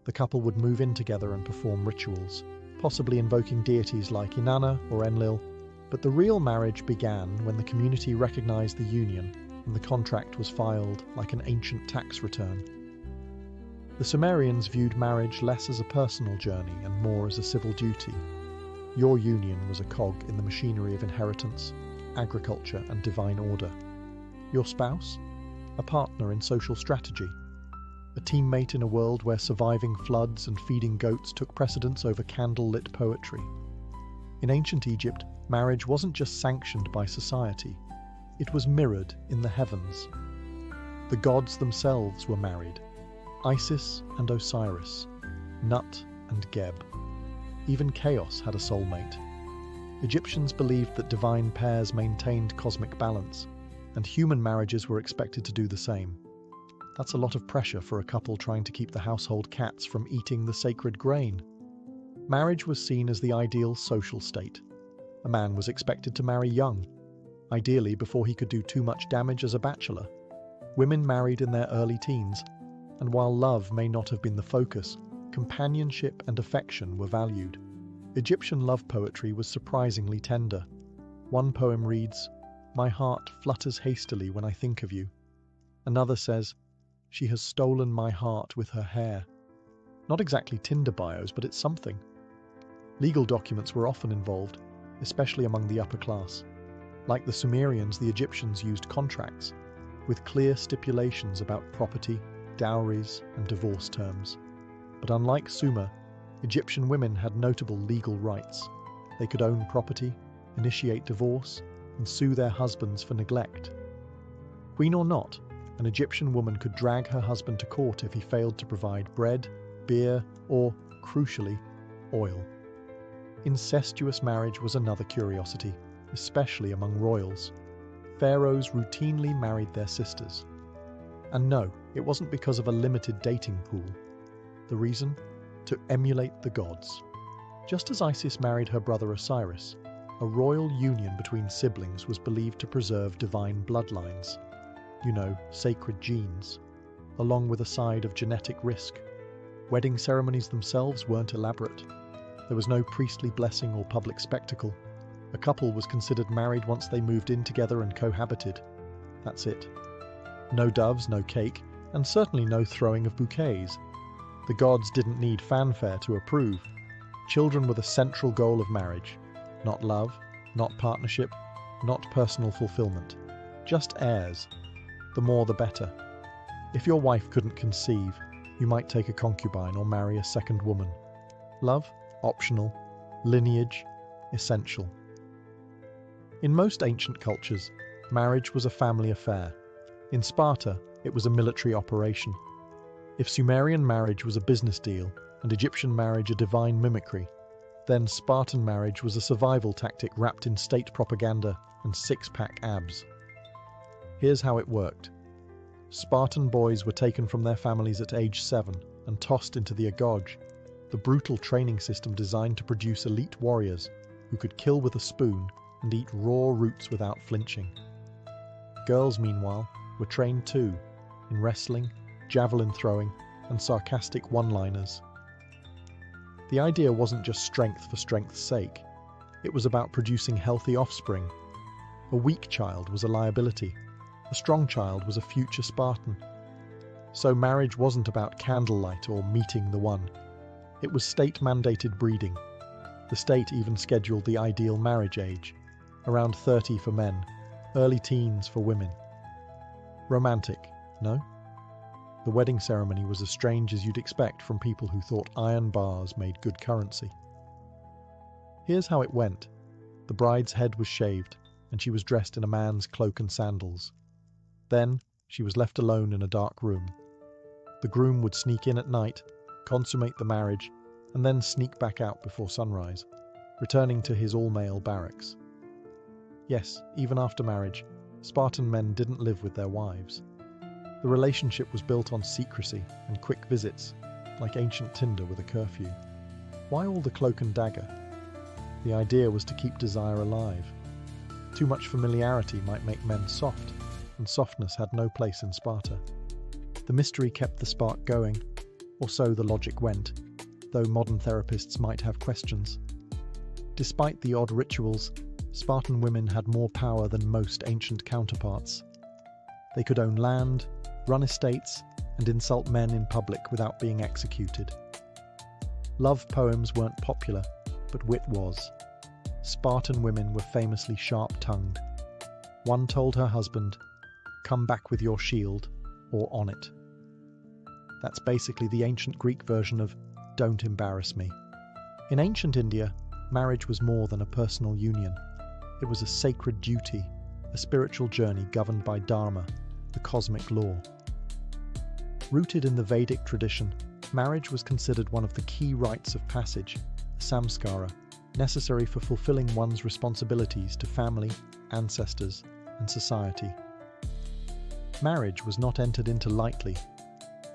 The couple would move in together and perform rituals, possibly invoking deities like Inanna or Enlil, but the real marriage began when the community recognized the union and the contract was filed like an ancient tax return. The Sumerians viewed marriage less as a personal journey and more as a civil duty. Your union was a cog in the machinery of inheritance, agriculture, and divine order. Your spouse? A partner in social strategy. A teammate in a world where surviving floods and feeding goats took precedence over candle-lit poetry. In ancient Egypt, marriage wasn't just sanctioned by society, it was mirrored in the heavens. The gods themselves were married. Isis and Osiris, Nut and Geb. Even chaos had a soulmate. Egyptians believed that divine pairs maintained cosmic balance, and human marriages were expected to do the same. That's a lot of pressure for a couple trying to keep the household cats from eating the sacred grain. Marriage was seen as the ideal social state. A man was expected to marry young, ideally before he could do too much damage as a bachelor. Women married in their early teens, and while love may not have been the focus, companionship and affection were valued. Egyptian love poetry was surprisingly tender. One poem reads, "My heart flutters hastily when I think of you." Another says, She has stolen my heart with her hair. Not exactly Tinder bios, but it's something. Legal documents were often involved, especially among the upper class. Like the Sumerians, the Egyptians used contracts, with clear stipulations about property, dowries, and divorce terms. But unlike Sumer, Egyptian women had notable legal rights. They could own property, initiate divorce, and sue their husbands for neglect. Queen or not, an Egyptian woman could drag her husband to court if he failed to provide bread, beer, or, crucially, oil. Incestuous marriage was another curiosity, especially among royals. Pharaohs routinely married their sisters. And no, it wasn't because of a limited dating pool. The reason? To emulate the gods. Just as Isis married her brother Osiris, a royal union between siblings was believed to preserve divine bloodlines. You know, sacred genes, along with a side of genetic risk. Wedding ceremonies themselves weren't elaborate. There was no priestly blessing or public spectacle. A couple was considered married once they moved in together and cohabited. That's it. No doves, no cake, and certainly no throwing of bouquets. The gods didn't need fanfare to approve. Children were the central goal of marriage. Not love, not partnership, not personal fulfillment. Just heirs. The more the better. If your wife couldn't conceive, you might take a concubine or marry a second woman. Love? Optional. Lineage? Essential. In most ancient cultures, marriage was a family affair. In Sparta, it was a military operation. If Sumerian marriage was a business deal and Egyptian marriage a divine mimicry, then Spartan marriage was a survival tactic wrapped in state propaganda and six-pack abs. Here's how it worked. Spartan boys were taken from their families at age 7 and tossed into the agog, the brutal training system designed to produce elite warriors who could kill with a spoon and eat raw roots without flinching. Girls, meanwhile, were trained too, in wrestling, javelin throwing, and sarcastic one-liners. The idea wasn't just strength for strength's sake. It was about producing healthy offspring. A weak child was a liability. A strong child was a future Spartan. So marriage wasn't about candlelight or meeting the one. It was state-mandated breeding. The state even scheduled the ideal marriage age, around 30 for men, early teens for women. Romantic, no? The wedding ceremony was as strange as you'd expect from people who thought iron bars made good currency. Here's how it went. The bride's head was shaved, and she was dressed in a man's cloak and sandals. Then, she was left alone in a dark room. The groom would sneak in at night, consummate the marriage, and then sneak back out before sunrise, returning to his all-male barracks. Yes, even after marriage, Spartan men didn't live with their wives. The relationship was built on secrecy and quick visits, like ancient Tinder with a curfew. Why all the cloak and dagger? The idea was to keep desire alive. Too much familiarity might make men soft, and softness had no place in Sparta. The mystery kept the spark going, or so the logic went, though modern therapists might have questions. Despite the odd rituals, Spartan women had more power than most ancient counterparts. They could own land, run estates, and insult men in public without being executed. Love poems weren't popular, but wit was. Spartan women were famously sharp-tongued. One told her husband, "Come back with your shield," or "on it." That's basically the ancient Greek version of "don't embarrass me." In ancient India, marriage was more than a personal union. It was a sacred duty, a spiritual journey governed by dharma, the cosmic law. Rooted in the Vedic tradition, marriage was considered one of the key rites of passage, a samskara, necessary for fulfilling one's responsibilities to family, ancestors, and society. Marriage was not entered into lightly.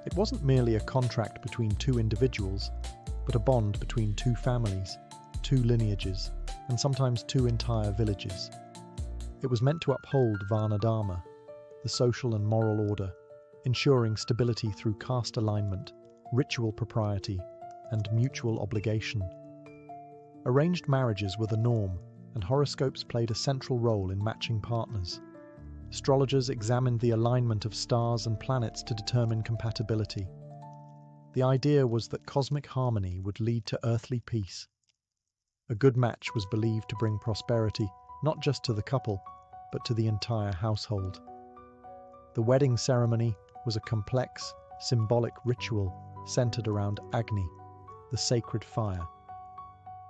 It wasn't merely a contract between two individuals, but a bond between two families, two lineages, and sometimes two entire villages. It was meant to uphold Varna Dharma, the social and moral order, ensuring stability through caste alignment, ritual propriety, and mutual obligation. Arranged marriages were the norm, and horoscopes played a central role in matching partners. astrologers examined the alignment of stars and planets to determine compatibility. The idea was that cosmic harmony would lead to earthly peace. A good match was believed to bring prosperity, not just to the couple, but to the entire household. The wedding ceremony was a complex, symbolic ritual centered around Agni, the sacred fire.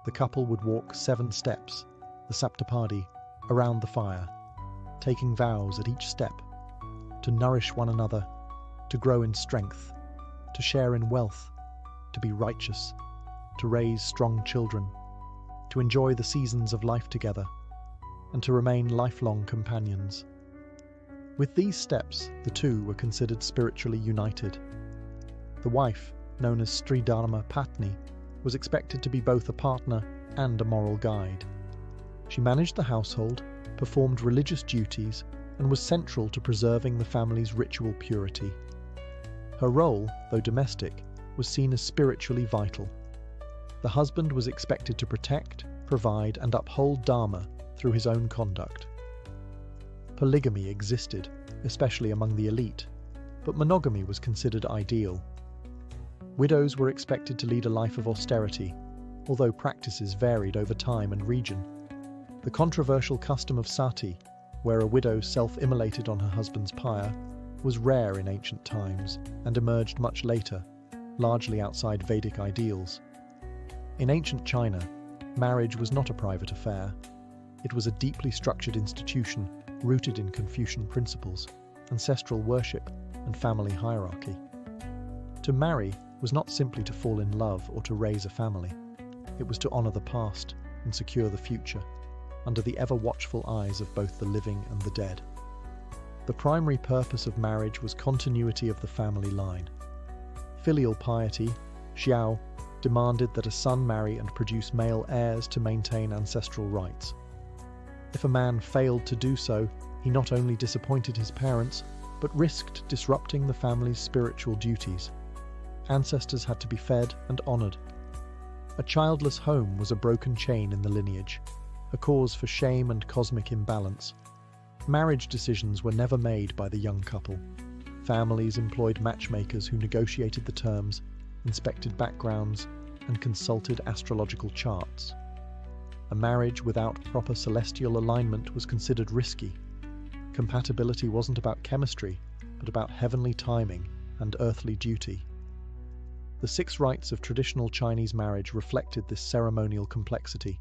The couple would walk 7 steps, the Saptapadi, around the fire, taking vows at each step to nourish one another, to grow in strength, to share in wealth, to be righteous, to raise strong children, to enjoy the seasons of life together, and to remain lifelong companions. With these steps, the two were considered spiritually united. The wife, known as Stridharma Patni, was expected to be both a partner and a moral guide. She managed the household, performed religious duties, and was central to preserving the family's ritual purity. Her role, though domestic, was seen as spiritually vital. The husband was expected to protect, provide, and uphold Dharma through his own conduct. Polygamy existed, especially among the elite, but monogamy was considered ideal. Widows were expected to lead a life of austerity, although practices varied over time and region. The controversial custom of sati, where a widow self-immolated on her husband's pyre, was rare in ancient times and emerged much later, largely outside Vedic ideals. In ancient China, marriage was not a private affair. It was a deeply structured institution rooted in Confucian principles, ancestral worship, and family hierarchy. To marry was not simply to fall in love or to raise a family. It was to honor the past and secure the future, under the ever-watchful eyes of both the living and the dead. The primary purpose of marriage was continuity of the family line. Filial piety, Xiao, demanded that a son marry and produce male heirs to maintain ancestral rights. If a man failed to do so, he not only disappointed his parents, but risked disrupting the family's spiritual duties. Ancestors had to be fed and honored. A childless home was a broken chain in the lineage, a cause for shame and cosmic imbalance. Marriage decisions were never made by the young couple. Families employed matchmakers who negotiated the terms, inspected backgrounds, and consulted astrological charts. A marriage without proper celestial alignment was considered risky. Compatibility wasn't about chemistry, but about heavenly timing and earthly duty. The 6 rites of traditional Chinese marriage reflected this ceremonial complexity.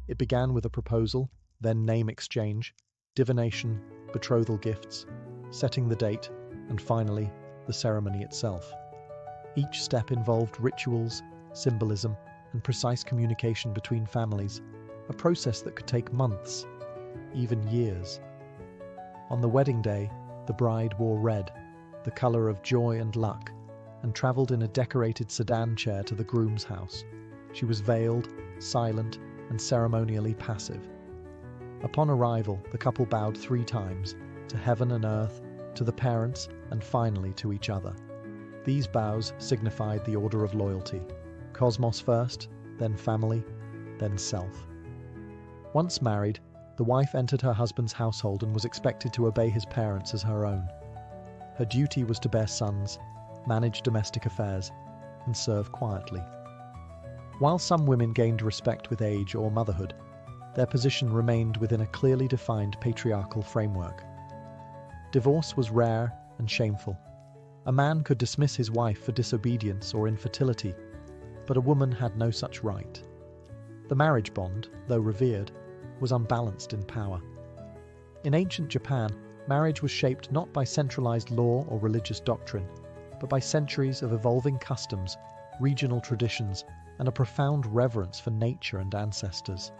It began with a proposal, then name exchange, divination, betrothal gifts, setting the date, and finally, the ceremony itself. Each step involved rituals, symbolism, and precise communication between families, a process that could take months, even years. On the wedding day, the bride wore red, the color of joy and luck, and traveled in a decorated sedan chair to the groom's house. She was veiled, silent, and ceremonially passive. Upon arrival, the couple bowed 3 times, to heaven and earth, to the parents, and finally to each other. These bows signified the order of loyalty: cosmos first, then family, then self. Once married, the wife entered her husband's household and was expected to obey his parents as her own. Her duty was to bear sons, manage domestic affairs, and serve quietly. While some women gained respect with age or motherhood, their position remained within a clearly defined patriarchal framework. Divorce was rare and shameful. A man could dismiss his wife for disobedience or infertility, but a woman had no such right. The marriage bond, though revered, was unbalanced in power. In ancient Japan, marriage was shaped not by centralized law or religious doctrine, but by centuries of evolving customs, regional traditions, and a profound reverence for nature and ancestors.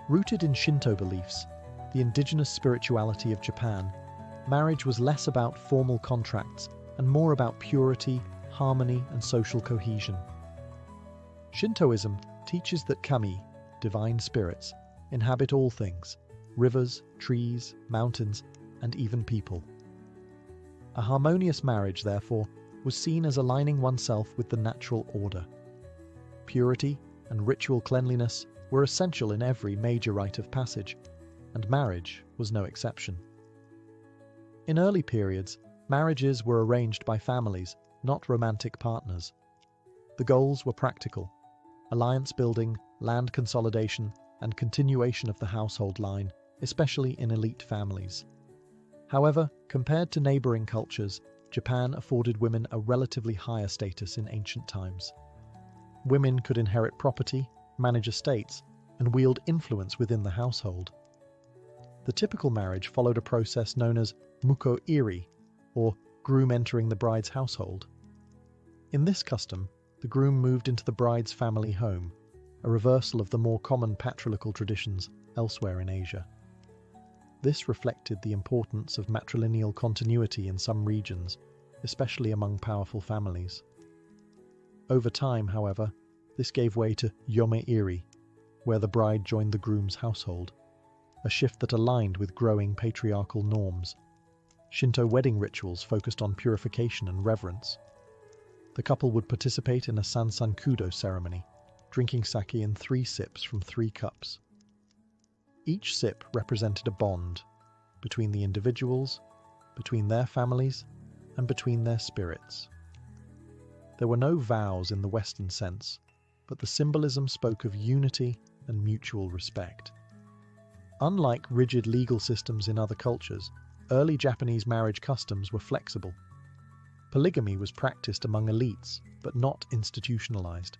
Rooted in Shinto beliefs, the indigenous spirituality of Japan, marriage was less about formal contracts and more about purity, harmony, and social cohesion. Shintoism teaches that kami, divine spirits, inhabit all things: rivers, trees, mountains, and even people. A harmonious marriage, therefore, was seen as aligning oneself with the natural order. Purity and ritual cleanliness were essential in every major rite of passage, and marriage was no exception. In early periods, marriages were arranged by families, not romantic partners. The goals were practical: alliance building, land consolidation, and continuation of the household line, especially in elite families. However, compared to neighboring cultures, Japan afforded women a relatively higher status in ancient times. Women could inherit property, manage estates, and wield influence within the household. The typical marriage followed a process known as muko-iri, or groom entering the bride's household. In this custom, the groom moved into the bride's family home, a reversal of the more common patriarchal traditions elsewhere in Asia. This reflected the importance of matrilineal continuity in some regions, especially among powerful families. Over time, however, this gave way to yome-iri, where the bride joined the groom's household, a shift that aligned with growing patriarchal norms. Shinto wedding rituals focused on purification and reverence. The couple would participate in a sansankudo ceremony, drinking sake in 3 sips from 3 cups. Each sip represented a bond between the individuals, between their families, and between their spirits. There were no vows in the Western sense, but the symbolism spoke of unity and mutual respect. Unlike rigid legal systems in other cultures, early Japanese marriage customs were flexible. Polygamy was practiced among elites, but not institutionalized.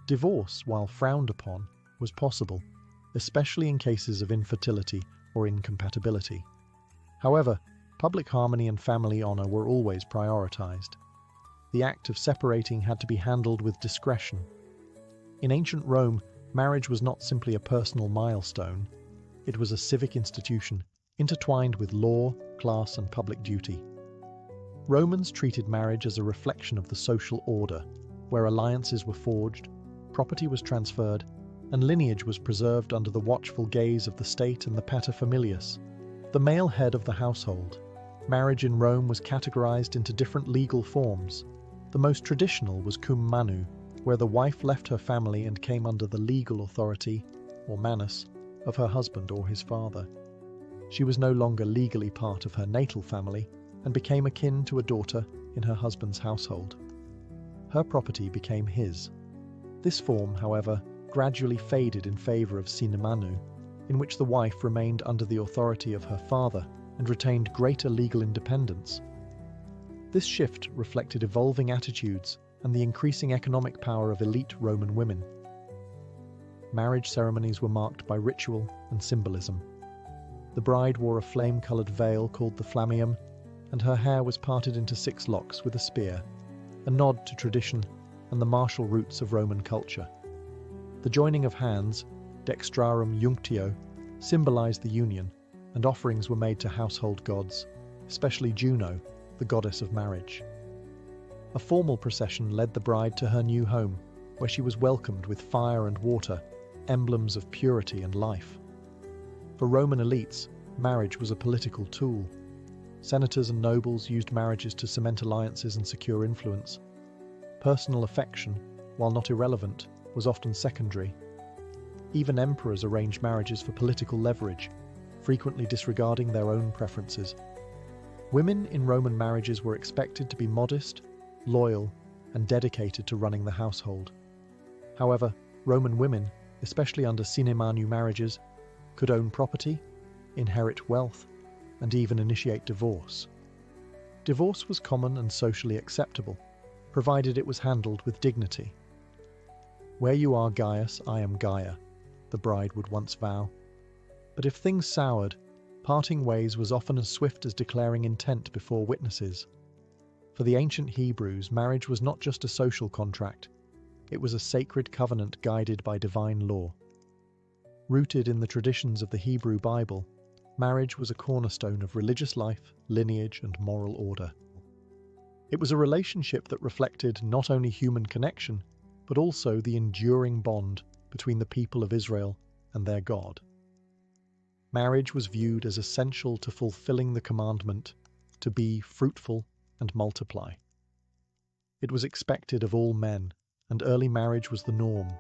Divorce, while frowned upon, was possible, especially in cases of infertility or incompatibility. However, public harmony and family honor were always prioritized. The act of separating had to be handled with discretion. In ancient Rome, marriage was not simply a personal milestone. It was a civic institution, intertwined with law, class, and public duty. Romans treated marriage as a reflection of the social order, where alliances were forged, property was transferred, and lineage was preserved under the watchful gaze of the state and the paterfamilias, the male head of the household. Marriage in Rome was categorized into different legal forms. The most traditional was cum manu, where the wife left her family and came under the legal authority, or manus, of her husband or his father. She was no longer legally part of her natal family and became akin to a daughter in her husband's household. Her property became his. This form, however, gradually faded in favor of sine manu, in which the wife remained under the authority of her father and retained greater legal independence. This shift reflected evolving attitudes and the increasing economic power of elite Roman women. Marriage ceremonies were marked by ritual and symbolism. The bride wore a flame-coloured veil called the flammeum, and her hair was parted into 6 locks with a spear, a nod to tradition and the martial roots of Roman culture. The joining of hands, dextrarum junctio, symbolized the union, and offerings were made to household gods, especially Juno, the goddess of marriage. A formal procession led the bride to her new home, where she was welcomed with fire and water, emblems of purity and life. For Roman elites, marriage was a political tool. Senators and nobles used marriages to cement alliances and secure influence. Personal affection, while not irrelevant, was often secondary. Even emperors arranged marriages for political leverage, frequently disregarding their own preferences. Women in Roman marriages were expected to be modest, loyal, and dedicated to running the household. However, Roman women, especially under sine manu marriages, could own property, inherit wealth, and even initiate divorce. Divorce was common and socially acceptable, provided it was handled with dignity. "Where you are, Gaius, I am Gaia," the bride would once vow. But if things soured, parting ways was often as swift as declaring intent before witnesses. For the ancient Hebrews, marriage was not just a social contract, it was a sacred covenant guided by divine law. Rooted in the traditions of the Hebrew Bible, marriage was a cornerstone of religious life, lineage, and moral order. It was a relationship that reflected not only human connection, but also the enduring bond between the people of Israel and their God. Marriage was viewed as essential to fulfilling the commandment to be fruitful and multiply. It was expected of all men, and early marriage was the norm.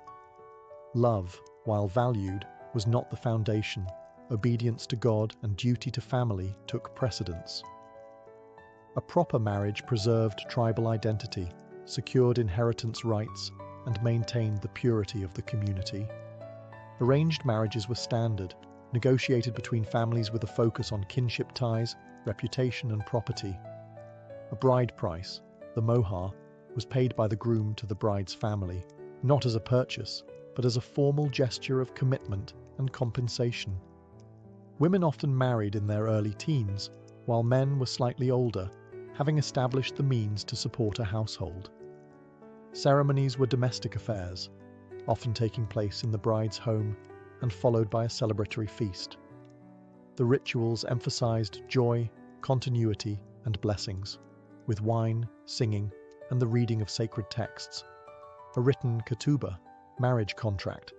Love, while valued, was not the foundation. obedience to God and duty to family took precedence. A proper marriage preserved tribal identity, secured inheritance rights, and maintained the purity of the community. Arranged marriages were standard, negotiated between families with a focus on kinship ties, reputation, and property. A bride price, the mohar, was paid by the groom to the bride's family, not as a purchase, but as a formal gesture of commitment and compensation. Women often married in their early teens, while men were slightly older, having established the means to support a household. Ceremonies were domestic affairs, often taking place in the bride's home and followed by a celebratory feast. The rituals emphasized joy, continuity, and blessings, with wine, singing, and the reading of sacred texts. A written ketubah, marriage contract,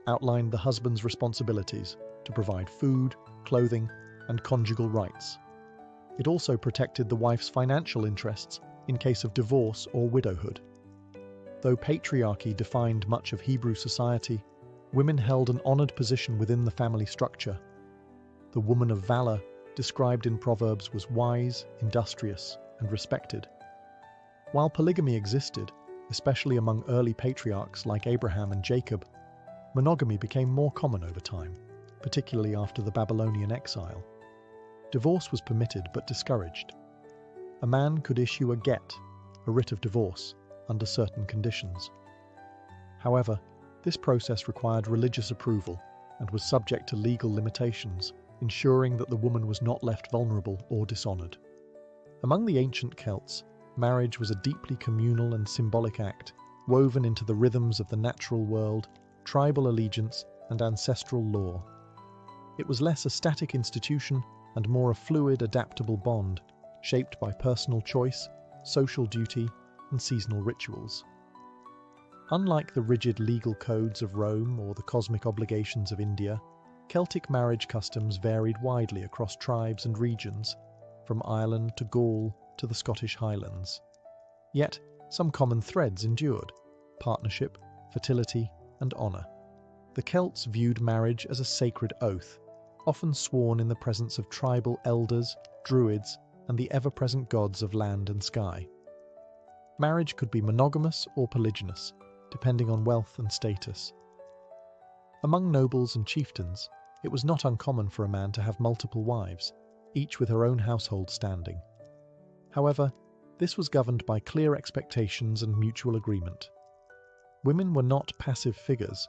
outlined the husband's responsibilities to provide food, clothing, and conjugal rights. It also protected the wife's financial interests in case of divorce or widowhood. Though patriarchy defined much of Hebrew society, women held an honored position within the family structure. The woman of valor, described in Proverbs, was wise, industrious, and respected. While polygamy existed, especially among early patriarchs like Abraham and Jacob, monogamy became more common over time, particularly after the Babylonian exile. Divorce was permitted but discouraged. A man could issue a get, a writ of divorce, under certain conditions. However, this process required religious approval and was subject to legal limitations, ensuring that the woman was not left vulnerable or dishonored. Among the ancient Celts, marriage was a deeply communal and symbolic act, woven into the rhythms of the natural world, tribal allegiance, and ancestral law. It was less a static institution and more a fluid, adaptable bond, shaped by personal choice, social duty, and seasonal rituals. Unlike the rigid legal codes of Rome or the cosmic obligations of India, Celtic marriage customs varied widely across tribes and regions, from Ireland to Gaul to the Scottish Highlands. Yet, some common threads endured: partnership, fertility, and honour. The Celts viewed marriage as a sacred oath, often sworn in the presence of tribal elders, druids, and the ever-present gods of land and sky. Marriage could be monogamous or polygynous, depending on wealth and status. Among nobles and chieftains, it was not uncommon for a man to have multiple wives, each with her own household standing. However, this was governed by clear expectations and mutual agreement. Women were not passive figures.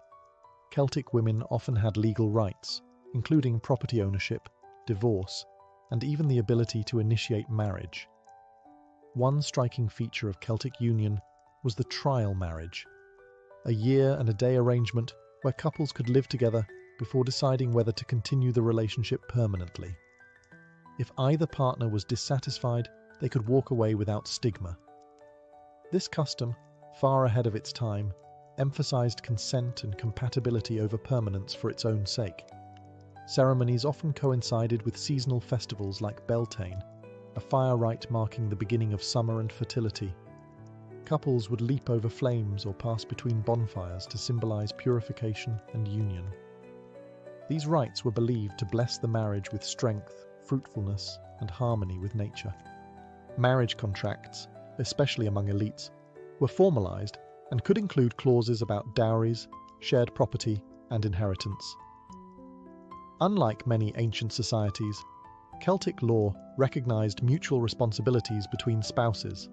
Celtic women often had legal rights, including property ownership, divorce, and even the ability to initiate marriage. One striking feature of Celtic union was the trial marriage, a year and a day arrangement where couples could live together before deciding whether to continue the relationship permanently. If either partner was dissatisfied, they could walk away without stigma. This custom, far ahead of its time, emphasized consent and compatibility over permanence for its own sake. Ceremonies often coincided with seasonal festivals like Beltane, a fire rite marking the beginning of summer and fertility. Couples would leap over flames or pass between bonfires to symbolize purification and union. These rites were believed to bless the marriage with strength, fruitfulness, and harmony with nature. Marriage contracts, especially among elites, were formalized and could include clauses about dowries, shared property, and inheritance. Unlike many ancient societies, Celtic law recognized mutual responsibilities between spouses.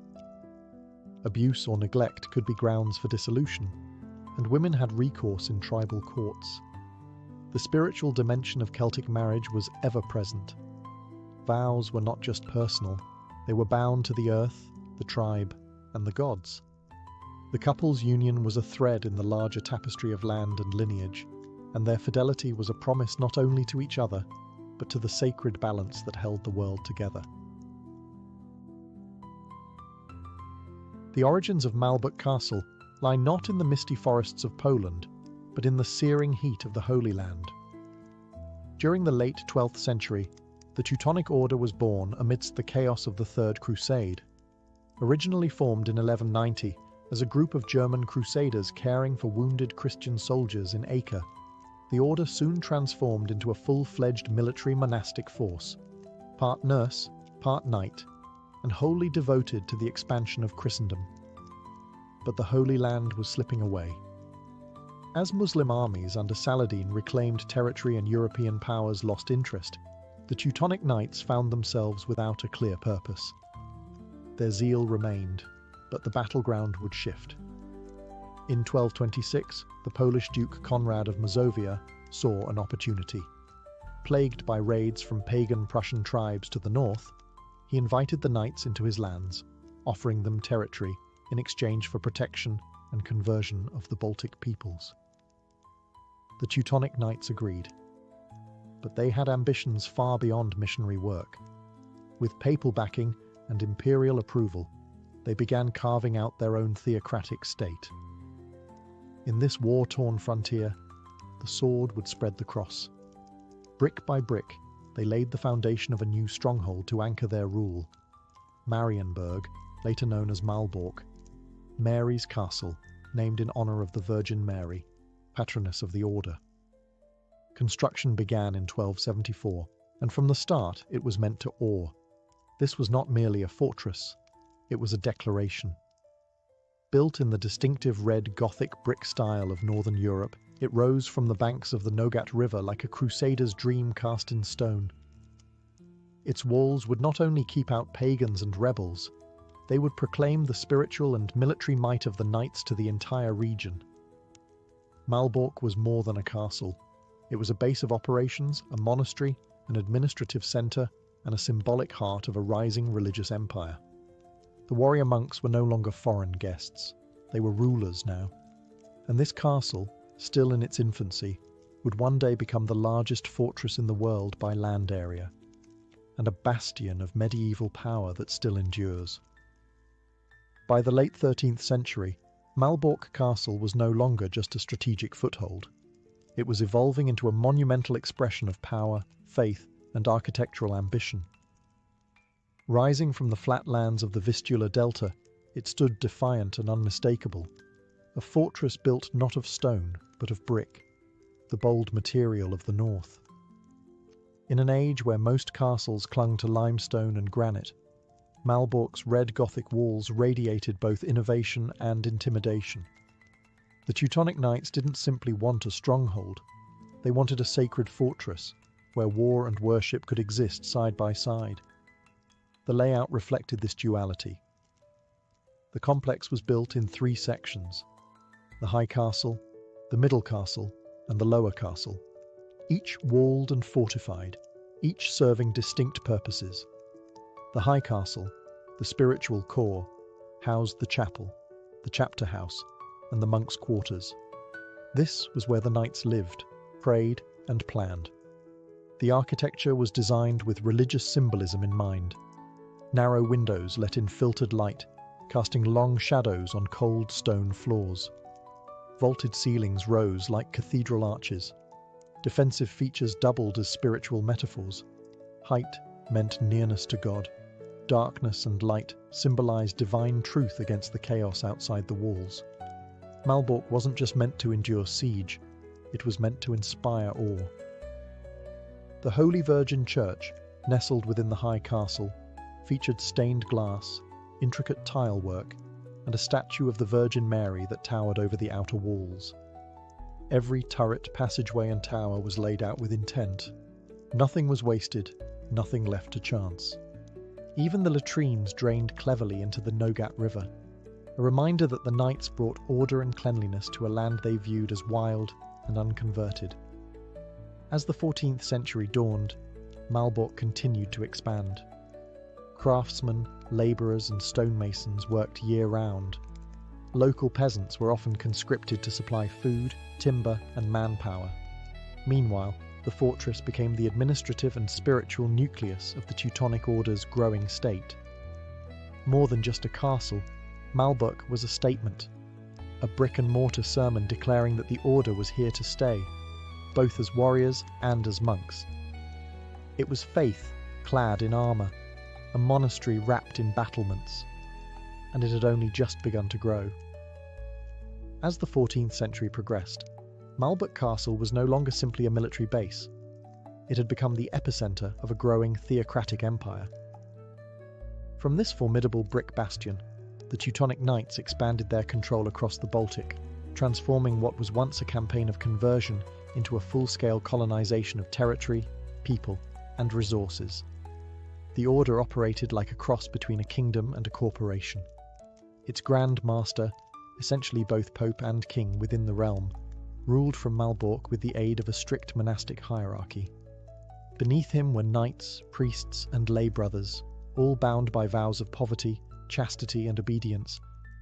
Abuse or neglect could be grounds for dissolution, and women had recourse in tribal courts. The spiritual dimension of Celtic marriage was ever present. Vows were not just personal, they were bound to the earth, the tribe, and the gods. The couple's union was a thread in the larger tapestry of land and lineage, and their fidelity was a promise not only to each other, but to the sacred balance that held the world together. The origins of Malbork Castle lie not in the misty forests of Poland, but in the searing heat of the Holy Land. During the late 12th century, the Teutonic Order was born amidst the chaos of the Third Crusade. Originally formed in 1190 as a group of German crusaders caring for wounded Christian soldiers in Acre, the order soon transformed into a full-fledged military monastic force, part nurse, part knight, and wholly devoted to the expansion of Christendom. But the Holy Land was slipping away. As Muslim armies under Saladin reclaimed territory and European powers lost interest, the Teutonic Knights found themselves without a clear purpose. Their zeal remained, but the battleground would shift. In 1226, the Polish Duke Conrad of Mazovia saw an opportunity. Plagued by raids from pagan Prussian tribes to the north, he invited the knights into his lands, offering them territory in exchange for protection and conversion of the Baltic peoples. The Teutonic Knights agreed, but they had ambitions far beyond missionary work. With papal backing and imperial approval, they began carving out their own theocratic state. In this war-torn frontier, the sword would spread the cross. Brick by brick, they laid the foundation of a new stronghold to anchor their rule. Marienburg, later known as Malbork, Mary's Castle, named in honor of the Virgin Mary, patroness of the order. Construction began in 1274, and from the start it was meant to awe. This was not merely a fortress, it was a declaration. Built in the distinctive red Gothic brick style of Northern Europe, it rose from the banks of the Nogat River like a crusader's dream cast in stone. Its walls would not only keep out pagans and rebels, they would proclaim the spiritual and military might of the knights to the entire region. Malbork was more than a castle. It was a base of operations, a monastery, an administrative centre, and a symbolic heart of a rising religious empire. The warrior monks were no longer foreign guests. They were rulers now. And this castle, still in its infancy, would one day become the largest fortress in the world by land area, and a bastion of medieval power that still endures. By the late 13th century, Malbork Castle was no longer just a strategic foothold. It was evolving into a monumental expression of power, faith, and architectural ambition. Rising from the flat lands of the Vistula Delta, it stood defiant and unmistakable, a fortress built not of stone, but of brick, the bold material of the north. In an age where most castles clung to limestone and granite, Malbork's red Gothic walls radiated both innovation and intimidation. The Teutonic Knights didn't simply want a stronghold, they wanted a sacred fortress, where war and worship could exist side by side. The layout reflected this duality. The complex was built in 3 sections: the High Castle, the Middle Castle, and the Lower Castle, each walled and fortified, each serving distinct purposes. The High Castle, the spiritual core, housed the chapel, the chapter house, and the monks' quarters. This was where the knights lived, prayed, and planned. The architecture was designed with religious symbolism in mind. Narrow windows let in filtered light, casting long shadows on cold stone floors. Vaulted ceilings rose like cathedral arches. Defensive features doubled as spiritual metaphors. Height meant nearness to God. Darkness and light symbolized divine truth against the chaos outside the walls. Malbork wasn't just meant to endure siege, it was meant to inspire awe. The Holy Virgin Church, nestled within the High Castle, featured stained glass, intricate tile work, and a statue of the Virgin Mary that towered over the outer walls. Every turret, passageway, and tower was laid out with intent. Nothing was wasted, nothing left to chance. Even the latrines drained cleverly into the Nogat River, a reminder that the knights brought order and cleanliness to a land they viewed as wild and unconverted. As the 14th century dawned, Malbork continued to expand. Craftsmen, labourers, and stonemasons worked year-round. Local peasants were often conscripted to supply food, timber, and manpower. Meanwhile, the fortress became the administrative and spiritual nucleus of the Teutonic Order's growing state. More than just a castle, Malbork was a statement, a brick-and-mortar sermon declaring that the Order was here to stay, both as warriors and as monks. It was faith clad in armour, a monastery wrapped in battlements, and it had only just begun to grow. As the 14th century progressed, Malbork Castle was no longer simply a military base. It had become the epicenter of a growing theocratic empire. From this formidable brick bastion, the Teutonic Knights expanded their control across the Baltic, transforming what was once a campaign of conversion into a full-scale colonization of territory, people, and resources. The order operated like a cross between a kingdom and a corporation. Its Grand Master, essentially both Pope and King within the realm, ruled from Malbork with the aid of a strict monastic hierarchy. Beneath him were knights, priests, and lay brothers, all bound by vows of poverty, chastity, and obedience,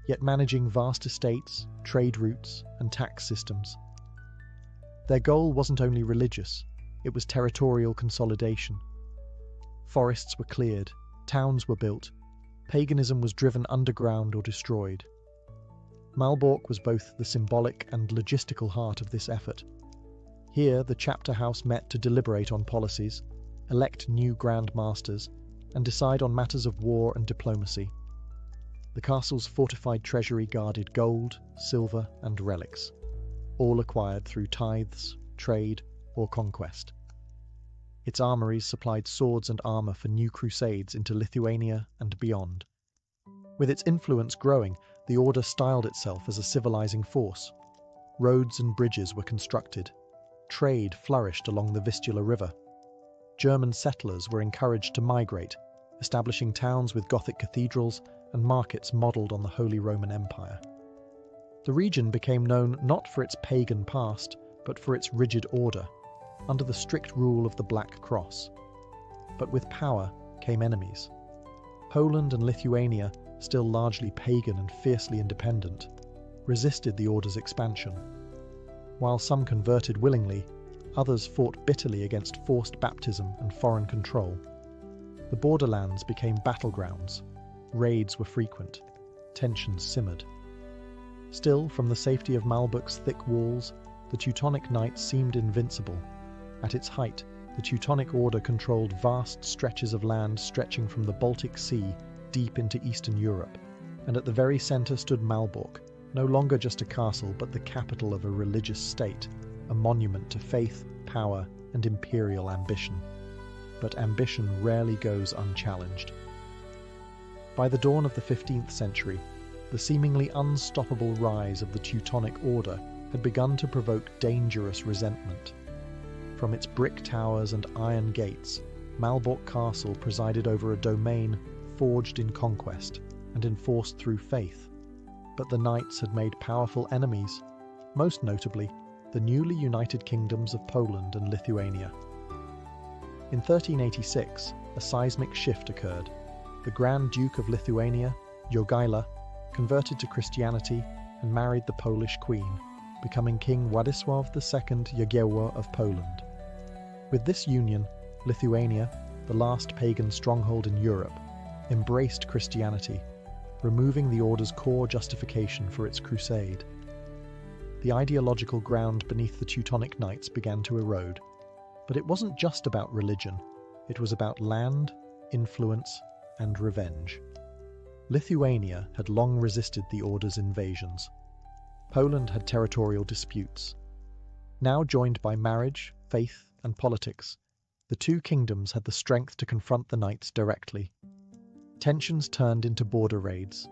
yet managing vast estates, trade routes, and tax systems. Their goal wasn't only religious, it was territorial consolidation. Forests were cleared, towns were built, paganism was driven underground or destroyed. Malbork was both the symbolic and logistical heart of this effort. Here, the chapter house met to deliberate on policies, elect new Grand Masters, and decide on matters of war and diplomacy. The castle's fortified treasury guarded gold, silver, and relics, all acquired through tithes, trade, or conquest. Its armories supplied swords and armor for new crusades into Lithuania and beyond. With its influence growing, the order styled itself as a civilizing force. Roads and bridges were constructed. Trade flourished along the Vistula River. German settlers were encouraged to migrate, establishing towns with Gothic cathedrals and markets modelled on the Holy Roman Empire. The region became known not for its pagan past, but for its rigid order, under the strict rule of the Black Cross. But with power came enemies. Poland and Lithuania, still largely pagan and fiercely independent, resisted the order's expansion. While some converted willingly, others fought bitterly against forced baptism and foreign control. The borderlands became battlegrounds. Raids were frequent. Tensions simmered. Still, from the safety of Malbork's thick walls, the Teutonic Knights seemed invincible. At its height, the Teutonic Order controlled vast stretches of land stretching from the Baltic Sea deep into Eastern Europe, and at the very centre stood Malbork, no longer just a castle but the capital of a religious state, a monument to faith, power, and imperial ambition. But ambition rarely goes unchallenged. By the dawn of the 15th century, the seemingly unstoppable rise of the Teutonic Order had begun to provoke dangerous resentment. From its brick towers and iron gates, Malbork Castle presided over a domain forged in conquest and enforced through faith. But the knights had made powerful enemies, most notably the newly united kingdoms of Poland and Lithuania. In 1386, a seismic shift occurred. The Grand Duke of Lithuania, Jogaila, converted to Christianity and married the Polish queen, becoming King Władysław II Jagiełło of Poland. With this union, Lithuania, the last pagan stronghold in Europe, embraced Christianity, removing the order's core justification for its crusade. The ideological ground beneath the Teutonic Knights began to erode. But it wasn't just about religion. It was about land, influence, and revenge. Lithuania had long resisted the order's invasions. Poland had territorial disputes. Now joined by marriage, faith, and politics, the two kingdoms had the strength to confront the knights directly. Tensions turned into border raids.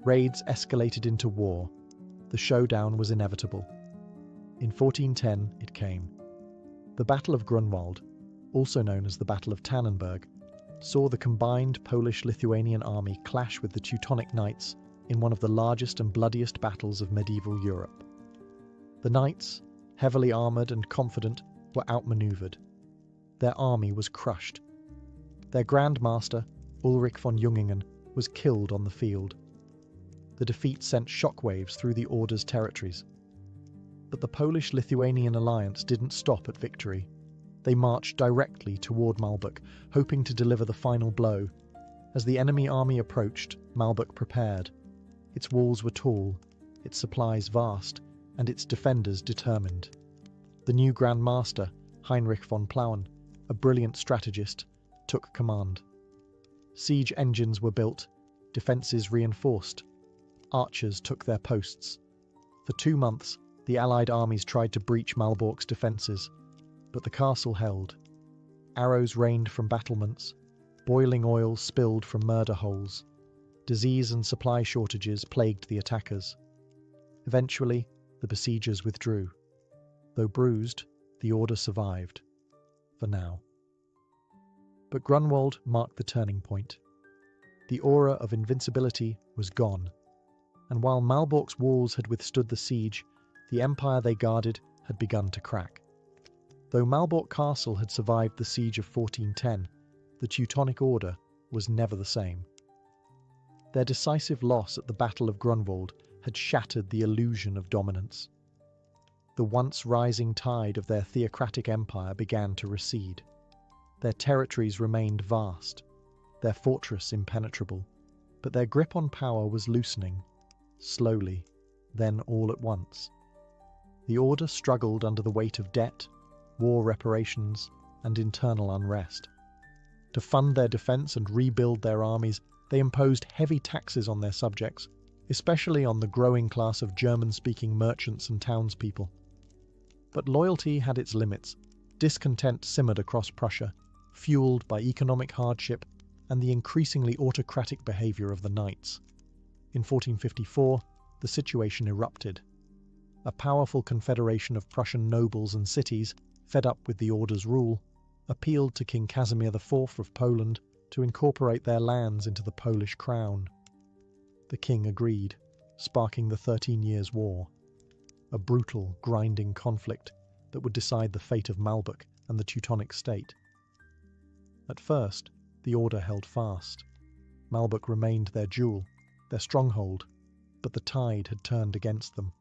Raids escalated into war. The showdown was inevitable. In 1410 it came. The Battle of Grunwald, also known as the Battle of Tannenberg, saw the combined Polish-Lithuanian army clash with the Teutonic Knights in one of the largest and bloodiest battles of medieval Europe. The knights, heavily armoured and confident, were outmanoeuvred. Their army was crushed. Their Grand Master, Ulrich von Jungingen, was killed on the field. The defeat sent shockwaves through the Order's territories. But the Polish-Lithuanian alliance didn't stop at victory. They marched directly toward Malbork, hoping to deliver the final blow. As the enemy army approached, Malbork prepared. Its walls were tall, its supplies vast, and its defenders determined. The new Grand Master, Heinrich von Plauen, a brilliant strategist, took command. Siege engines were built, defences reinforced. Archers took their posts. For 2 months, The Allied armies tried to breach Malbork's defences, but the castle held. Arrows rained from battlements, boiling oil spilled from murder holes. Disease and supply shortages plagued the attackers. Eventually, the besiegers withdrew. Though bruised, the order survived. For now. But Grunwald marked the turning point. The aura of invincibility was gone, and while Malbork's walls had withstood the siege, the empire they guarded had begun to crack. Though Malbork Castle had survived the siege of 1410, the Teutonic Order was never the same. Their decisive loss at the Battle of Grunwald had shattered the illusion of dominance. The once rising tide of their theocratic empire began to recede. Their territories remained vast, their fortress impenetrable, but their grip on power was loosening, slowly, then all at once. The Order struggled under the weight of debt, war reparations, and internal unrest. To fund their defense and rebuild their armies, they imposed heavy taxes on their subjects, especially on the growing class of German-speaking merchants and townspeople. But loyalty had its limits. Discontent simmered across Prussia, fueled by economic hardship and the increasingly autocratic behaviour of the knights. In 1454, the situation erupted. A powerful confederation of Prussian nobles and cities, fed up with the Order's rule, appealed to King Casimir IV of Poland to incorporate their lands into the Polish crown. The king agreed, sparking the 13 Years' War, a brutal, grinding conflict that would decide the fate of Malbork and the Teutonic state. At first, the Order held fast. Malbork remained their jewel, their stronghold, but the tide had turned against them.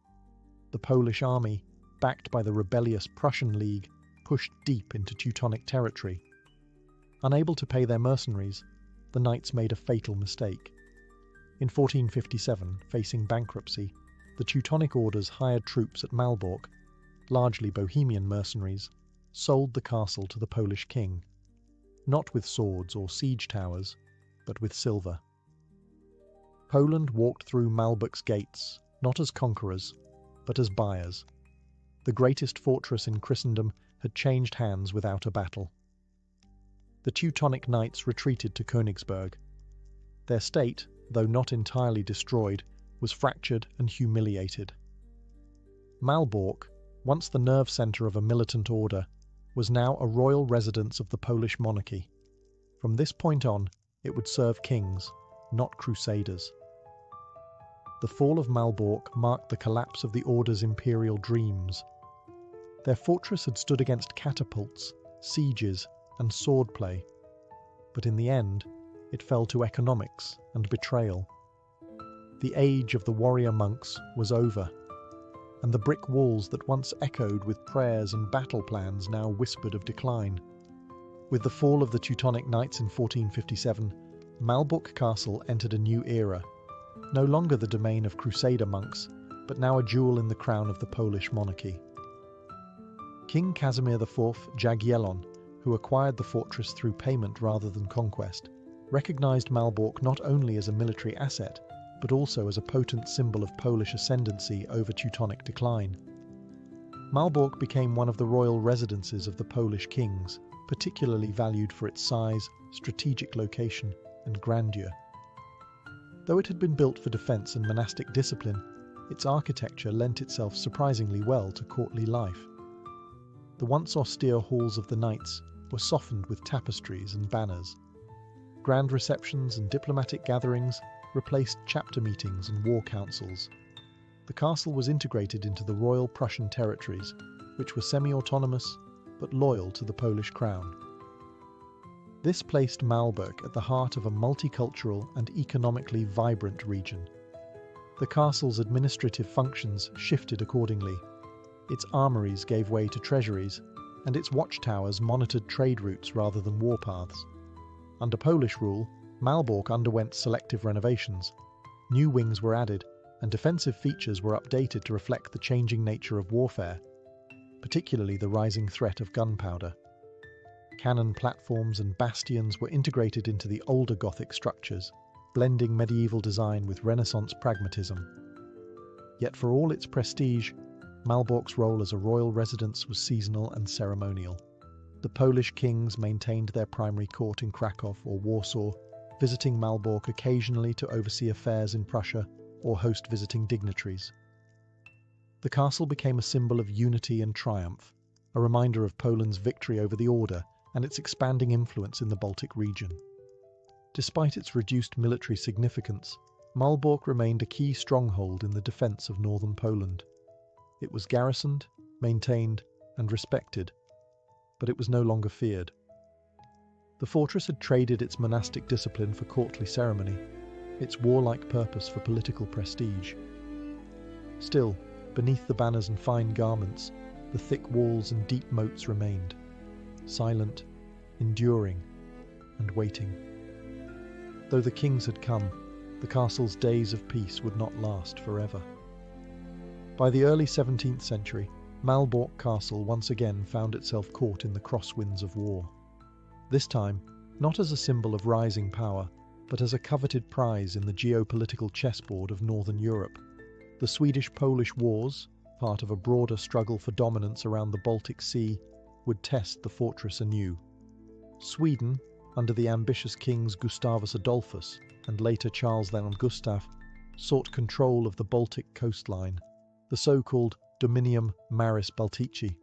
The Polish army, backed by the rebellious Prussian League, pushed deep into Teutonic territory. Unable to pay their mercenaries, the knights made a fatal mistake. In 1457, facing bankruptcy, the Teutonic Orders hired troops at Malbork, largely Bohemian mercenaries, sold the castle to the Polish king, not with swords or siege towers, but with silver. Poland walked through Malbork's gates, not as conquerors, but as buyers. The greatest fortress in Christendom had changed hands without a battle. The Teutonic knights retreated to Königsberg. Their state, though not entirely destroyed, was fractured and humiliated. Malbork, once the nerve centre of a militant order, was now a royal residence of the Polish monarchy. From this point on, it would serve kings, not crusaders. The fall of Malbork marked the collapse of the Order's imperial dreams. Their fortress had stood against catapults, sieges, and swordplay, but in the end, it fell to economics and betrayal. The age of the warrior monks was over, and the brick walls that once echoed with prayers and battle plans now whispered of decline. With the fall of the Teutonic Knights in 1457, Malbork Castle entered a new era, no longer the domain of Crusader monks, but now a jewel in the crown of the Polish monarchy. King Casimir IV Jagiellon, who acquired the fortress through payment rather than conquest, recognized Malbork not only as a military asset, but also as a potent symbol of Polish ascendancy over Teutonic decline. Malbork became one of the royal residences of the Polish kings, particularly valued for its size, strategic location, and grandeur. Though it had been built for defense and monastic discipline, its architecture lent itself surprisingly well to courtly life. The once austere halls of the knights were softened with tapestries and banners. Grand receptions and diplomatic gatherings replaced chapter meetings and war councils. The castle was integrated into the royal Prussian territories, which were semi-autonomous but loyal to the Polish crown. This placed Malbork at the heart of a multicultural and economically vibrant region. The castle's administrative functions shifted accordingly. Its armories gave way to treasuries, and its watchtowers monitored trade routes rather than warpaths. Under Polish rule, Malbork underwent selective renovations. New wings were added, and defensive features were updated to reflect the changing nature of warfare, particularly the rising threat of gunpowder. Cannon platforms and bastions were integrated into the older Gothic structures, blending medieval design with Renaissance pragmatism. Yet for all its prestige, Malbork's role as a royal residence was seasonal and ceremonial. The Polish kings maintained their primary court in Krakow or Warsaw, visiting Malbork occasionally to oversee affairs in Prussia or host visiting dignitaries. The castle became a symbol of unity and triumph, a reminder of Poland's victory over the Order and its expanding influence in the Baltic region. Despite its reduced military significance, Malbork remained a key stronghold in the defence of northern Poland. It was garrisoned, maintained, and respected, but it was no longer feared. The fortress had traded its monastic discipline for courtly ceremony, its warlike purpose for political prestige. Still, beneath the banners and fine garments, the thick walls and deep moats remained, silent, enduring, and waiting. Though the kings had come, the castle's days of peace would not last forever. By the early 17th century, Malbork Castle once again found itself caught in the crosswinds of war. This time, not as a symbol of rising power, but as a coveted prize in the geopolitical chessboard of Northern Europe. The Swedish-Polish Wars, part of a broader struggle for dominance around the Baltic Sea, would test the fortress anew. Sweden, under the ambitious kings Gustavus Adolphus and later Charles VI Gustav, sought control of the Baltic coastline, the so-called Dominium Maris Baltici.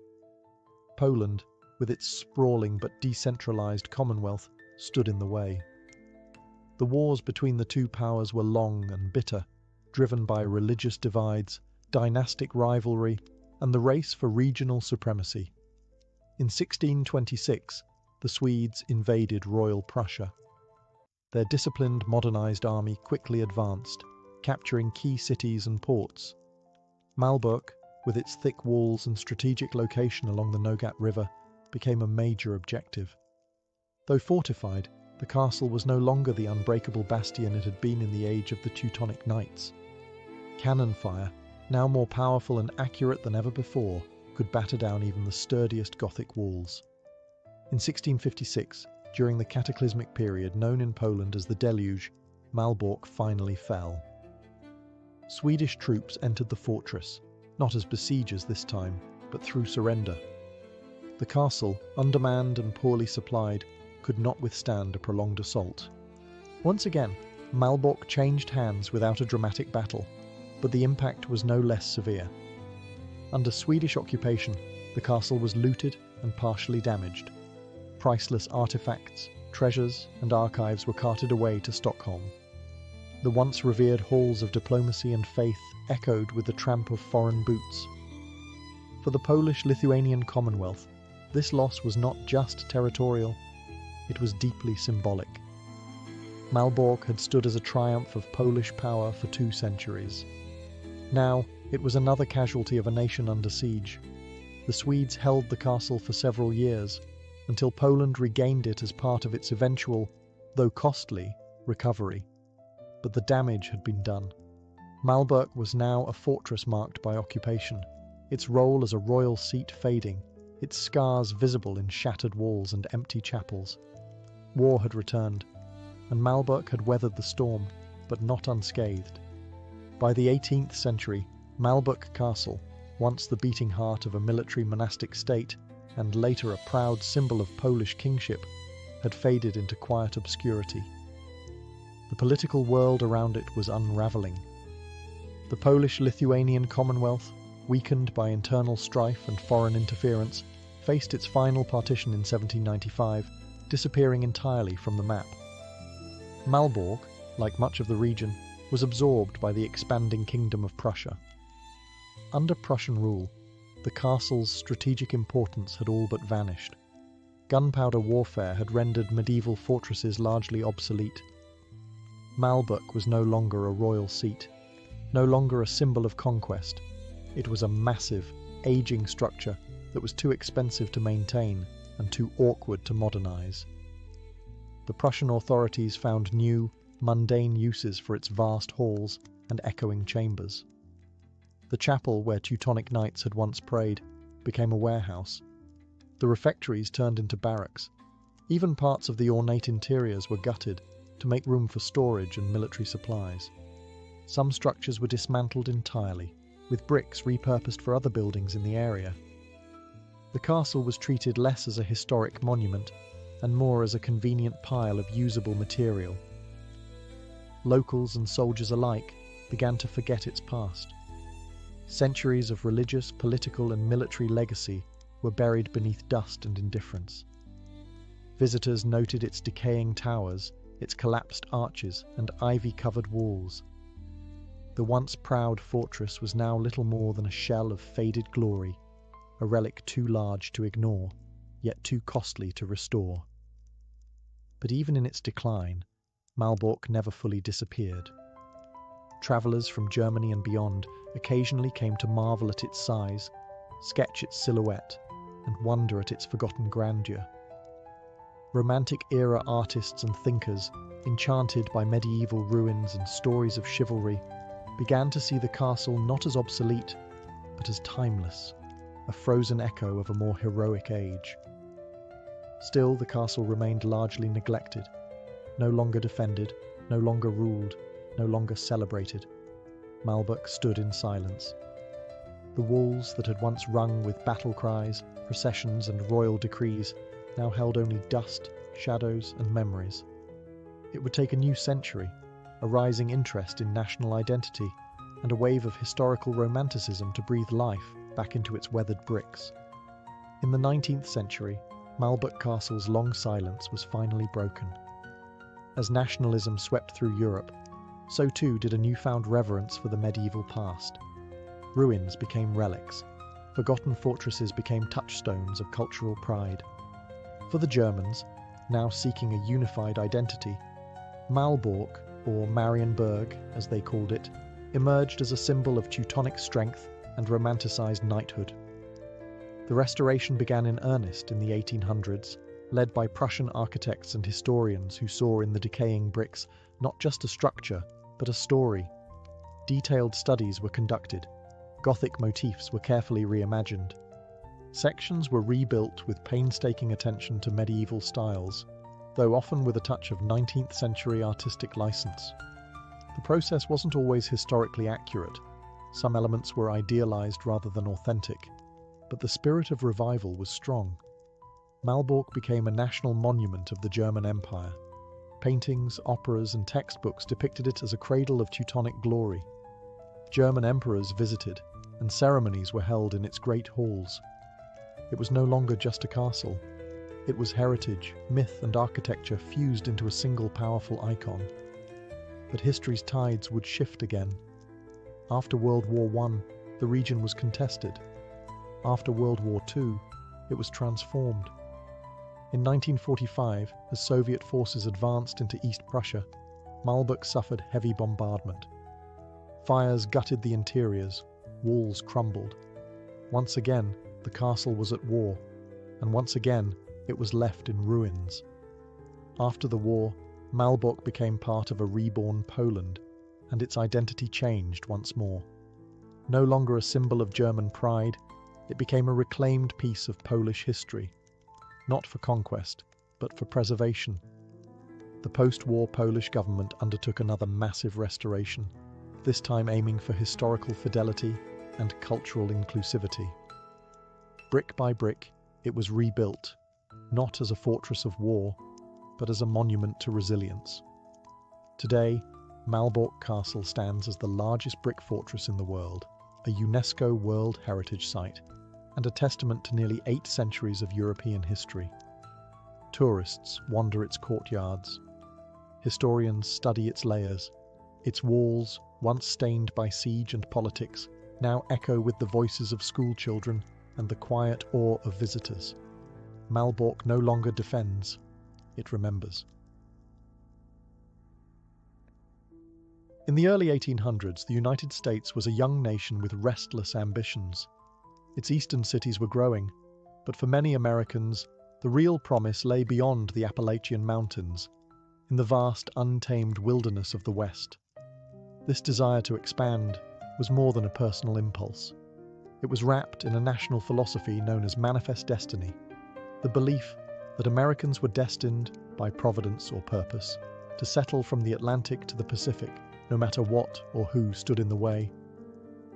Poland, with its sprawling but decentralized commonwealth, stood in the way. The wars between the two powers were long and bitter, driven by religious divides, dynastic rivalry, and the race for regional supremacy. In 1626, the Swedes invaded Royal Prussia. Their disciplined, modernized army quickly advanced, capturing key cities and ports. Malbork, with its thick walls and strategic location along the Nogat River, became a major objective. Though fortified, the castle was no longer the unbreakable bastion it had been in the age of the Teutonic Knights. Cannon fire, now more powerful and accurate than ever before, could batter down even the sturdiest Gothic walls. In 1656, during the cataclysmic period known in Poland as the Deluge, Malbork finally fell. Swedish troops entered the fortress, not as besiegers this time, but through surrender. The castle, undermanned and poorly supplied, could not withstand a prolonged assault. Once again, Malbork changed hands without a dramatic battle, but the impact was no less severe. Under Swedish occupation, the castle was looted and partially damaged. Priceless artifacts, treasures, and archives were carted away to Stockholm. The once revered halls of diplomacy and faith echoed with the tramp of foreign boots. For the Polish-Lithuanian Commonwealth, this loss was not just territorial, it was deeply symbolic. Malbork had stood as a triumph of Polish power for 2 centuries. Now, it was another casualty of a nation under siege. The Swedes held the castle for several years, until Poland regained it as part of its eventual, though costly, recovery. But the damage had been done. Malbork was now a fortress marked by occupation, its role as a royal seat fading, its scars visible in shattered walls and empty chapels. War had returned, and Malbork had weathered the storm, but not unscathed. By the 18th century, Malbork Castle, once the beating heart of a military monastic state, and later a proud symbol of Polish kingship, had faded into quiet obscurity. The political world around it was unravelling. The Polish-Lithuanian Commonwealth, weakened by internal strife and foreign interference, faced its final partition in 1795, disappearing entirely from the map. Malbork, like much of the region, was absorbed by the expanding Kingdom of Prussia. Under Prussian rule, the castle's strategic importance had all but vanished. Gunpowder warfare had rendered medieval fortresses largely obsolete. Malbork was no longer a royal seat, no longer a symbol of conquest. It was a massive, aging structure that was too expensive to maintain and too awkward to modernize. The Prussian authorities found new, mundane uses for its vast halls and echoing chambers. The chapel where Teutonic knights had once prayed became a warehouse. The refectories turned into barracks. Even parts of the ornate interiors were gutted to make room for storage and military supplies. Some structures were dismantled entirely, with bricks repurposed for other buildings in the area. The castle was treated less as a historic monument and more as a convenient pile of usable material. Locals and soldiers alike began to forget its past. Centuries of religious, political, and military legacy were buried beneath dust and indifference. Visitors noted its decaying towers, its collapsed arches, and ivy-covered walls. The once proud fortress was now little more than a shell of faded glory, a relic too large to ignore, yet too costly to restore. But even in its decline, Malbork never fully disappeared. Travellers from Germany and beyond occasionally came to marvel at its size, sketch its silhouette, and wonder at its forgotten grandeur. Romantic-era artists and thinkers, enchanted by medieval ruins and stories of chivalry, began to see the castle not as obsolete, but as timeless, a frozen echo of a more heroic age. Still, the castle remained largely neglected, no longer defended, no longer ruled, no longer celebrated. Malbork stood in silence. The walls that had once rung with battle cries, processions, and royal decrees now held only dust, shadows, and memories. It would take a new century, a rising interest in national identity, and a wave of historical romanticism to breathe life back into its weathered bricks. In the 19th century, Malbork Castle's long silence was finally broken. As nationalism swept through Europe, so too did a newfound reverence for the medieval past. Ruins became relics. Forgotten fortresses became touchstones of cultural pride. For the Germans, now seeking a unified identity, Malbork, or Marienburg as they called it, emerged as a symbol of Teutonic strength and romanticized knighthood. The restoration began in earnest in the 1800s, led by Prussian architects and historians who saw in the decaying bricks not just a structure, but a story. Detailed studies were conducted. Gothic motifs were carefully reimagined. Sections were rebuilt with painstaking attention to medieval styles, though often with a touch of 19th century artistic license. The process wasn't always historically accurate. Some elements were idealized rather than authentic, but the spirit of revival was strong. Malbork became a national monument of the German Empire. Paintings, operas, and textbooks depicted it as a cradle of Teutonic glory. German emperors visited, and ceremonies were held in its great halls. It was no longer just a castle. It was heritage, myth, and architecture fused into a single powerful icon. But history's tides would shift again. After World War I, the region was contested. After World War II, it was transformed. In 1945, as Soviet forces advanced into East Prussia, Malbork suffered heavy bombardment. Fires gutted the interiors, walls crumbled. Once again, the castle was at war, and once again, it was left in ruins. After the war, Malbork became part of a reborn Poland, and its identity changed once more. No longer a symbol of German pride, it became a reclaimed piece of Polish history, not for conquest, but for preservation. The post-war Polish government undertook another massive restoration, this time aiming for historical fidelity and cultural inclusivity. Brick by brick, it was rebuilt, not as a fortress of war, but as a monument to resilience. Today, Malbork Castle stands as the largest brick fortress in the world, a UNESCO World Heritage Site, and a testament to nearly 8 centuries of European history. Tourists wander its courtyards. Historians study its layers. Its walls, once stained by siege and politics, now echo with the voices of schoolchildren and the quiet awe of visitors. Malbork no longer defends, it remembers. In the early 1800s, the United States was a young nation with restless ambitions. Its eastern cities were growing, but for many Americans, the real promise lay beyond the Appalachian Mountains, in the vast, untamed wilderness of the West. This desire to expand was more than a personal impulse. It was wrapped in a national philosophy known as manifest destiny, the belief that Americans were destined, by providence or purpose, to settle from the Atlantic to the Pacific, no matter what or who stood in the way.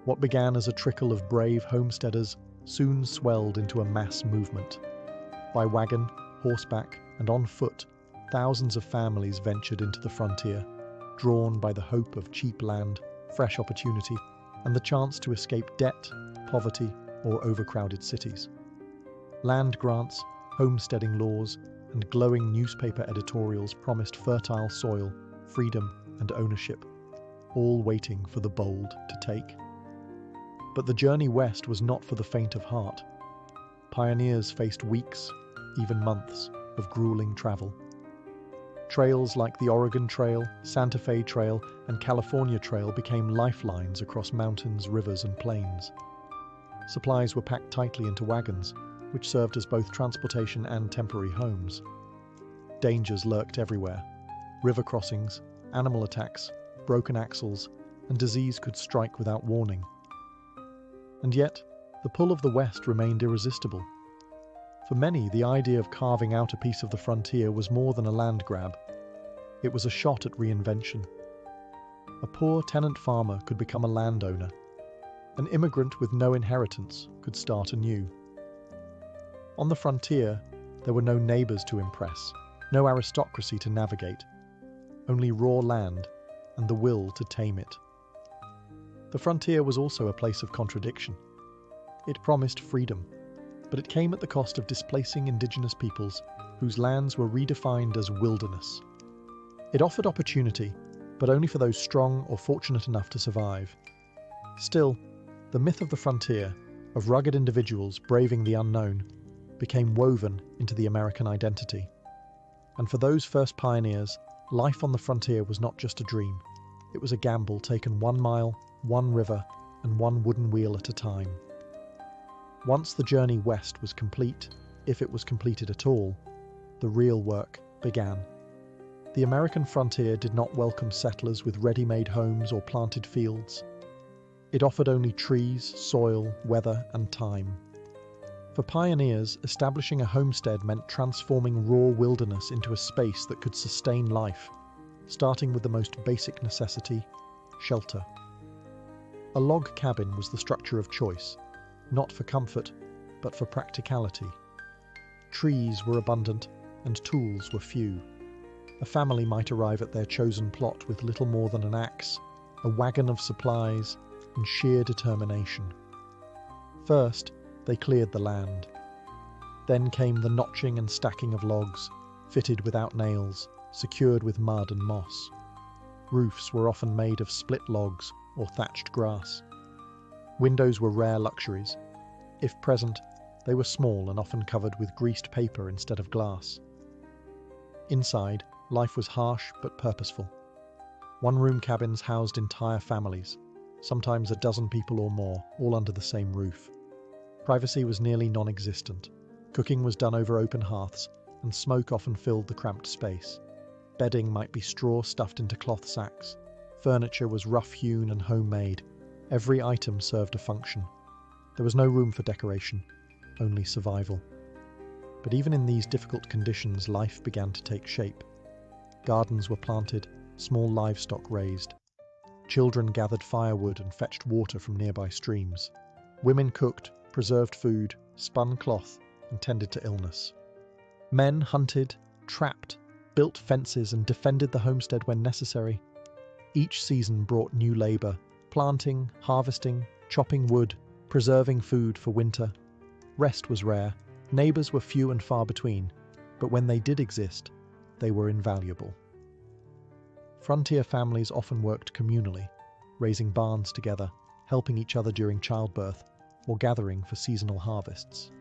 What began as a trickle of brave homesteaders soon swelled into a mass movement. By wagon, horseback, and on foot, thousands of families ventured into the frontier, drawn by the hope of cheap land, fresh opportunity, and the chance to escape debt, poverty, or overcrowded cities. Land grants, homesteading laws, and glowing newspaper editorials promised fertile soil, freedom, and ownership, all waiting for the bold to take. But the journey west was not for the faint of heart. Pioneers faced weeks, even months, of grueling travel. Trails like the Oregon Trail, Santa Fe Trail, and California Trail became lifelines across mountains, rivers, and plains. Supplies were packed tightly into wagons, which served as both transportation and temporary homes. Dangers lurked everywhere. River crossings, animal attacks, broken axles, and disease could strike without warning. And yet, the pull of the West remained irresistible. For many, the idea of carving out a piece of the frontier was more than a land grab. It was a shot at reinvention. A poor tenant farmer could become a landowner. An immigrant with no inheritance could start anew. On the frontier, there were no neighbours to impress, no aristocracy to navigate, only raw land and the will to tame it. The frontier was also a place of contradiction. It promised freedom, but it came at the cost of displacing indigenous peoples whose lands were redefined as wilderness. It offered opportunity, but only for those strong or fortunate enough to survive. Still, the myth of the frontier, of rugged individuals braving the unknown, became woven into the American identity. And for those first pioneers, life on the frontier was not just a dream. It was a gamble taken 1 mile, 1 river, and 1 wooden wheel at a time. Once the journey west was complete, if it was completed at all, the real work began. The American frontier did not welcome settlers with ready-made homes or planted fields. It offered only trees, soil, weather, and time. For pioneers, establishing a homestead meant transforming raw wilderness into a space that could sustain life, starting with the most basic necessity, shelter. A log cabin was the structure of choice, not for comfort, but for practicality. Trees were abundant, and tools were few. A family might arrive at their chosen plot with little more than an axe, a wagon of supplies, and sheer determination. First, they cleared the land. Then came the notching and stacking of logs, fitted without nails, secured with mud and moss. Roofs were often made of split logs or thatched grass. Windows were rare luxuries. If present, they were small and often covered with greased paper instead of glass. Inside, life was harsh but purposeful. One-room cabins housed entire families, sometimes a dozen people or more, all under the same roof. Privacy was nearly non-existent. Cooking was done over open hearths, and smoke often filled the cramped space. Bedding might be straw stuffed into cloth sacks. Furniture was rough-hewn and homemade. Every item served a function. There was no room for decoration, only survival. But even in these difficult conditions, life began to take shape. Gardens were planted, small livestock raised. Children gathered firewood and fetched water from nearby streams. Women cooked, preserved food, spun cloth, and tended to illness. Men hunted, trapped, built fences, and defended the homestead when necessary. Each season brought new labour, planting, harvesting, chopping wood, preserving food for winter. Rest was rare, neighbours were few and far between, but when they did exist, they were invaluable. Frontier families often worked communally, raising barns together, helping each other during childbirth, or gathering for seasonal harvests.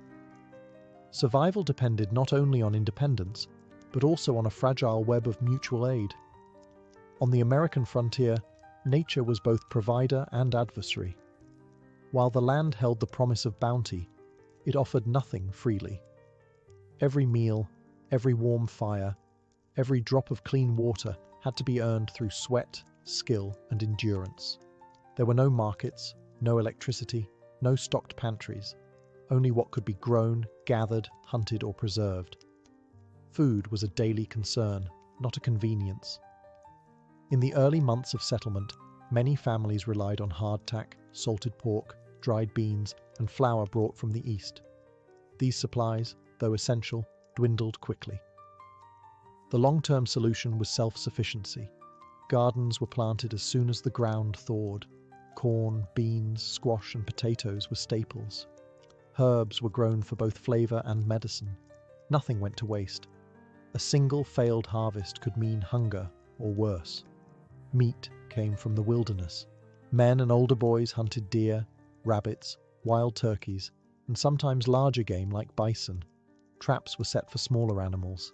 Survival depended not only on independence, but also on a fragile web of mutual aid. On the American frontier, nature was both provider and adversary. While the land held the promise of bounty, it offered nothing freely. Every meal, every warm fire, every drop of clean water had to be earned through sweat, skill, and endurance. There were no markets, no electricity, no stocked pantries, only what could be grown, gathered, hunted, or preserved. Food was a daily concern, not a convenience. In the early months of settlement, many families relied on hardtack, salted pork, dried beans, and flour brought from the east. These supplies, though essential, dwindled quickly. The long-term solution was self-sufficiency. Gardens were planted as soon as the ground thawed. Corn, beans, squash, and potatoes were staples. Herbs were grown for both flavor and medicine. Nothing went to waste. A single failed harvest could mean hunger or worse. Meat came from the wilderness. Men and older boys hunted deer, rabbits, wild turkeys, and sometimes larger game like bison. Traps were set for smaller animals.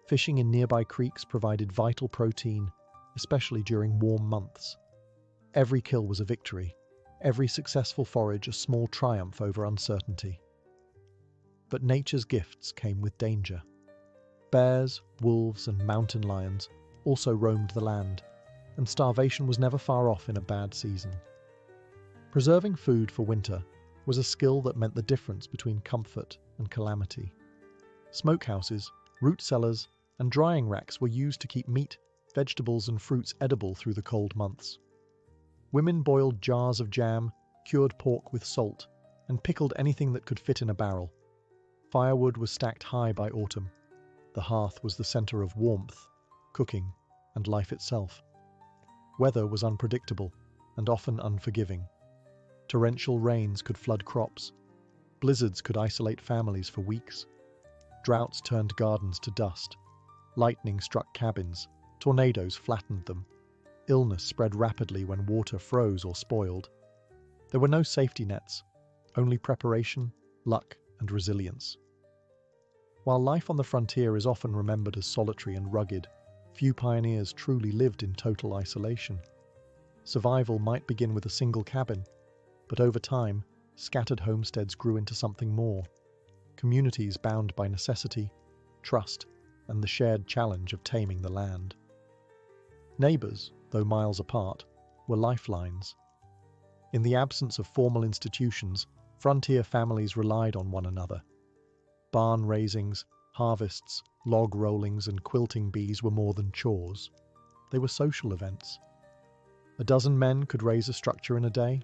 Fishing in nearby creeks provided vital protein, especially during warm months. Every kill was a victory, every successful forage a small triumph over uncertainty. But nature's gifts came with danger. Bears, wolves, and mountain lions also roamed the land, and starvation was never far off in a bad season. Preserving food for winter was a skill that meant the difference between comfort and calamity. Smokehouses, root cellars, and drying racks were used to keep meat, vegetables, and fruits edible through the cold months. Women boiled jars of jam, cured pork with salt, and pickled anything that could fit in a barrel. Firewood was stacked high by autumn. The hearth was the center of warmth, cooking, and life itself. Weather was unpredictable and often unforgiving. Torrential rains could flood crops. Blizzards could isolate families for weeks. Droughts turned gardens to dust. Lightning struck cabins. Tornadoes flattened them. Illness spread rapidly when water froze or spoiled. There were no safety nets, only preparation, luck, and resilience. While life on the frontier is often remembered as solitary and rugged, few pioneers truly lived in total isolation. Survival might begin with a single cabin, but over time, scattered homesteads grew into something more. Communities bound by necessity, trust, and the shared challenge of taming the land. Neighbours, though miles apart, were lifelines. In the absence of formal institutions, frontier families relied on one another. Barn raisings, harvests, log rollings, and quilting bees were more than chores. They were social events. A dozen men could raise a structure in a day.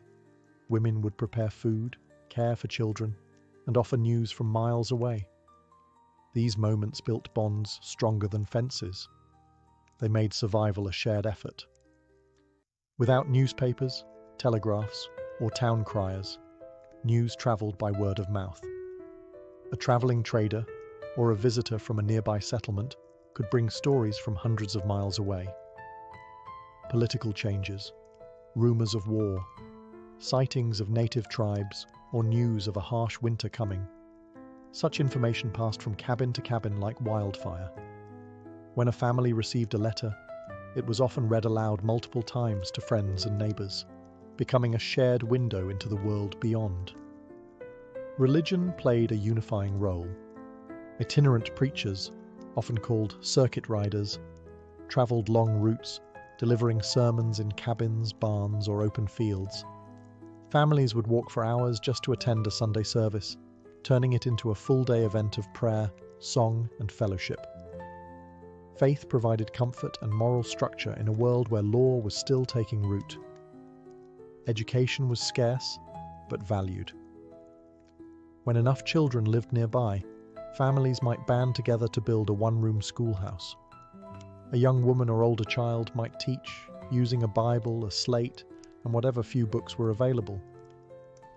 Women would prepare food, care for children, and offer news from miles away. These moments built bonds stronger than fences. They made survival a shared effort. Without newspapers, telegraphs, or town criers, news travelled by word of mouth. A travelling trader or a visitor from a nearby settlement could bring stories from hundreds of miles away. Political changes, rumours of war, sightings of native tribes, or news of a harsh winter coming. Such information passed from cabin to cabin like wildfire. When a family received a letter, it was often read aloud multiple times to friends and neighbours, becoming a shared window into the world beyond. Religion played a unifying role. Itinerant preachers, often called circuit riders, travelled long routes, delivering sermons in cabins, barns, or open fields. Families would walk for hours just to attend a Sunday service, turning it into a full-day event of prayer, song, and fellowship. Faith provided comfort and moral structure in a world where law was still taking root. Education was scarce, but valued. When enough children lived nearby, families might band together to build a one-room schoolhouse. A young woman or older child might teach, using a Bible, a slate, and whatever few books were available.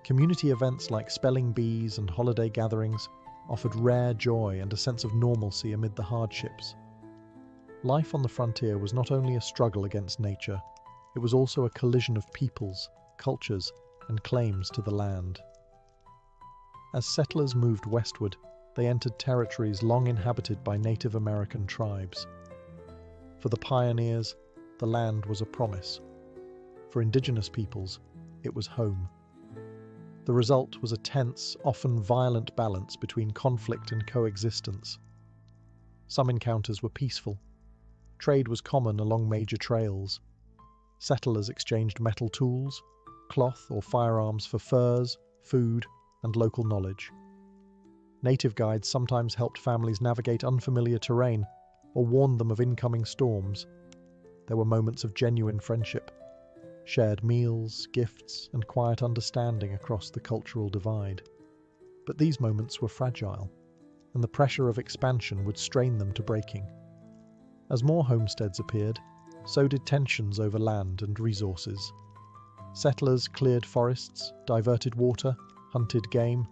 Community events like spelling bees and holiday gatherings offered rare joy and a sense of normalcy amid the hardships. Life on the frontier was not only a struggle against nature, it was also a collision of peoples, cultures, and claims to the land. As settlers moved westward, they entered territories long inhabited by Native American tribes. For the pioneers, the land was a promise. For indigenous peoples, it was home. The result was a tense, often violent balance between conflict and coexistence. Some encounters were peaceful. Trade was common along major trails. Settlers exchanged metal tools, cloth or firearms for furs, food, and local knowledge. Native guides sometimes helped families navigate unfamiliar terrain or warned them of incoming storms. There were moments of genuine friendship, shared meals, gifts, and quiet understanding across the cultural divide. But these moments were fragile, and the pressure of expansion would strain them to breaking. As more homesteads appeared, so did tensions over land and resources. Settlers cleared forests, diverted water, hunted game,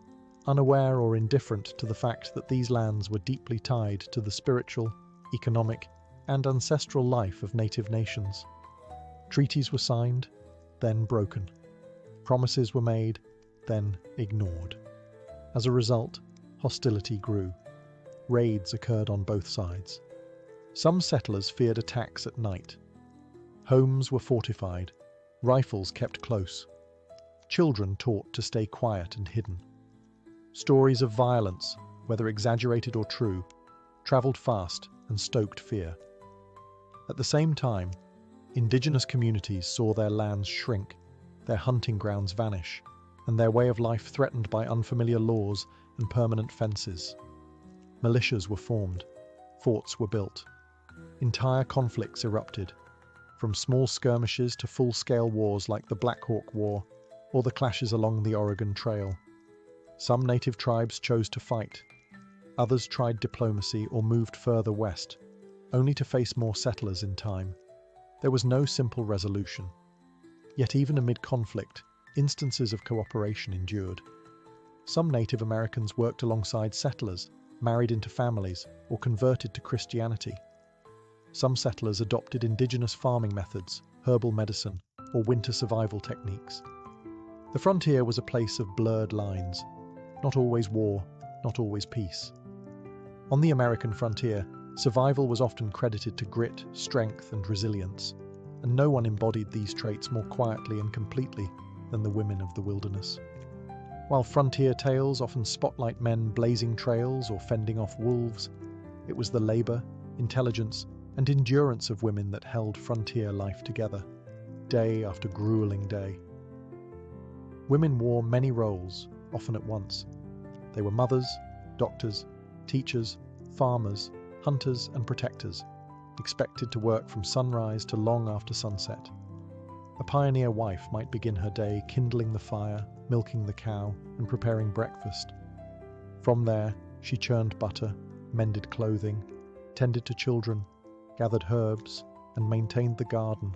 unaware or indifferent to the fact that these lands were deeply tied to the spiritual, economic, and ancestral life of native nations. Treaties were signed, then broken. Promises were made, then ignored. As a result, hostility grew. Raids occurred on both sides. Some settlers feared attacks at night. Homes were fortified, rifles kept close. Children taught to stay quiet and hidden. Stories of violence, whether exaggerated or true, travelled fast and stoked fear. At the same time, indigenous communities saw their lands shrink, their hunting grounds vanish, and their way of life threatened by unfamiliar laws and permanent fences. Militias were formed, forts were built. Entire conflicts erupted, from small skirmishes to full-scale wars like the Black Hawk War or the clashes along the Oregon Trail. Some native tribes chose to fight. Others tried diplomacy or moved further west, only to face more settlers in time. There was no simple resolution. Yet even amid conflict, instances of cooperation endured. Some Native Americans worked alongside settlers, married into families, or converted to Christianity. Some settlers adopted indigenous farming methods, herbal medicine, or winter survival techniques. The frontier was a place of blurred lines, not always war, not always peace. On the American frontier, survival was often credited to grit, strength, and resilience, and no one embodied these traits more quietly and completely than the women of the wilderness. While frontier tales often spotlight men blazing trails or fending off wolves, it was the labor, intelligence, and endurance of women that held frontier life together, day after grueling day. Women wore many roles, often at once. They were mothers, doctors, teachers, farmers, hunters, and protectors, expected to work from sunrise to long after sunset. A pioneer wife might begin her day kindling the fire, milking the cow, and preparing breakfast. From there, she churned butter, mended clothing, tended to children, gathered herbs, and maintained the garden.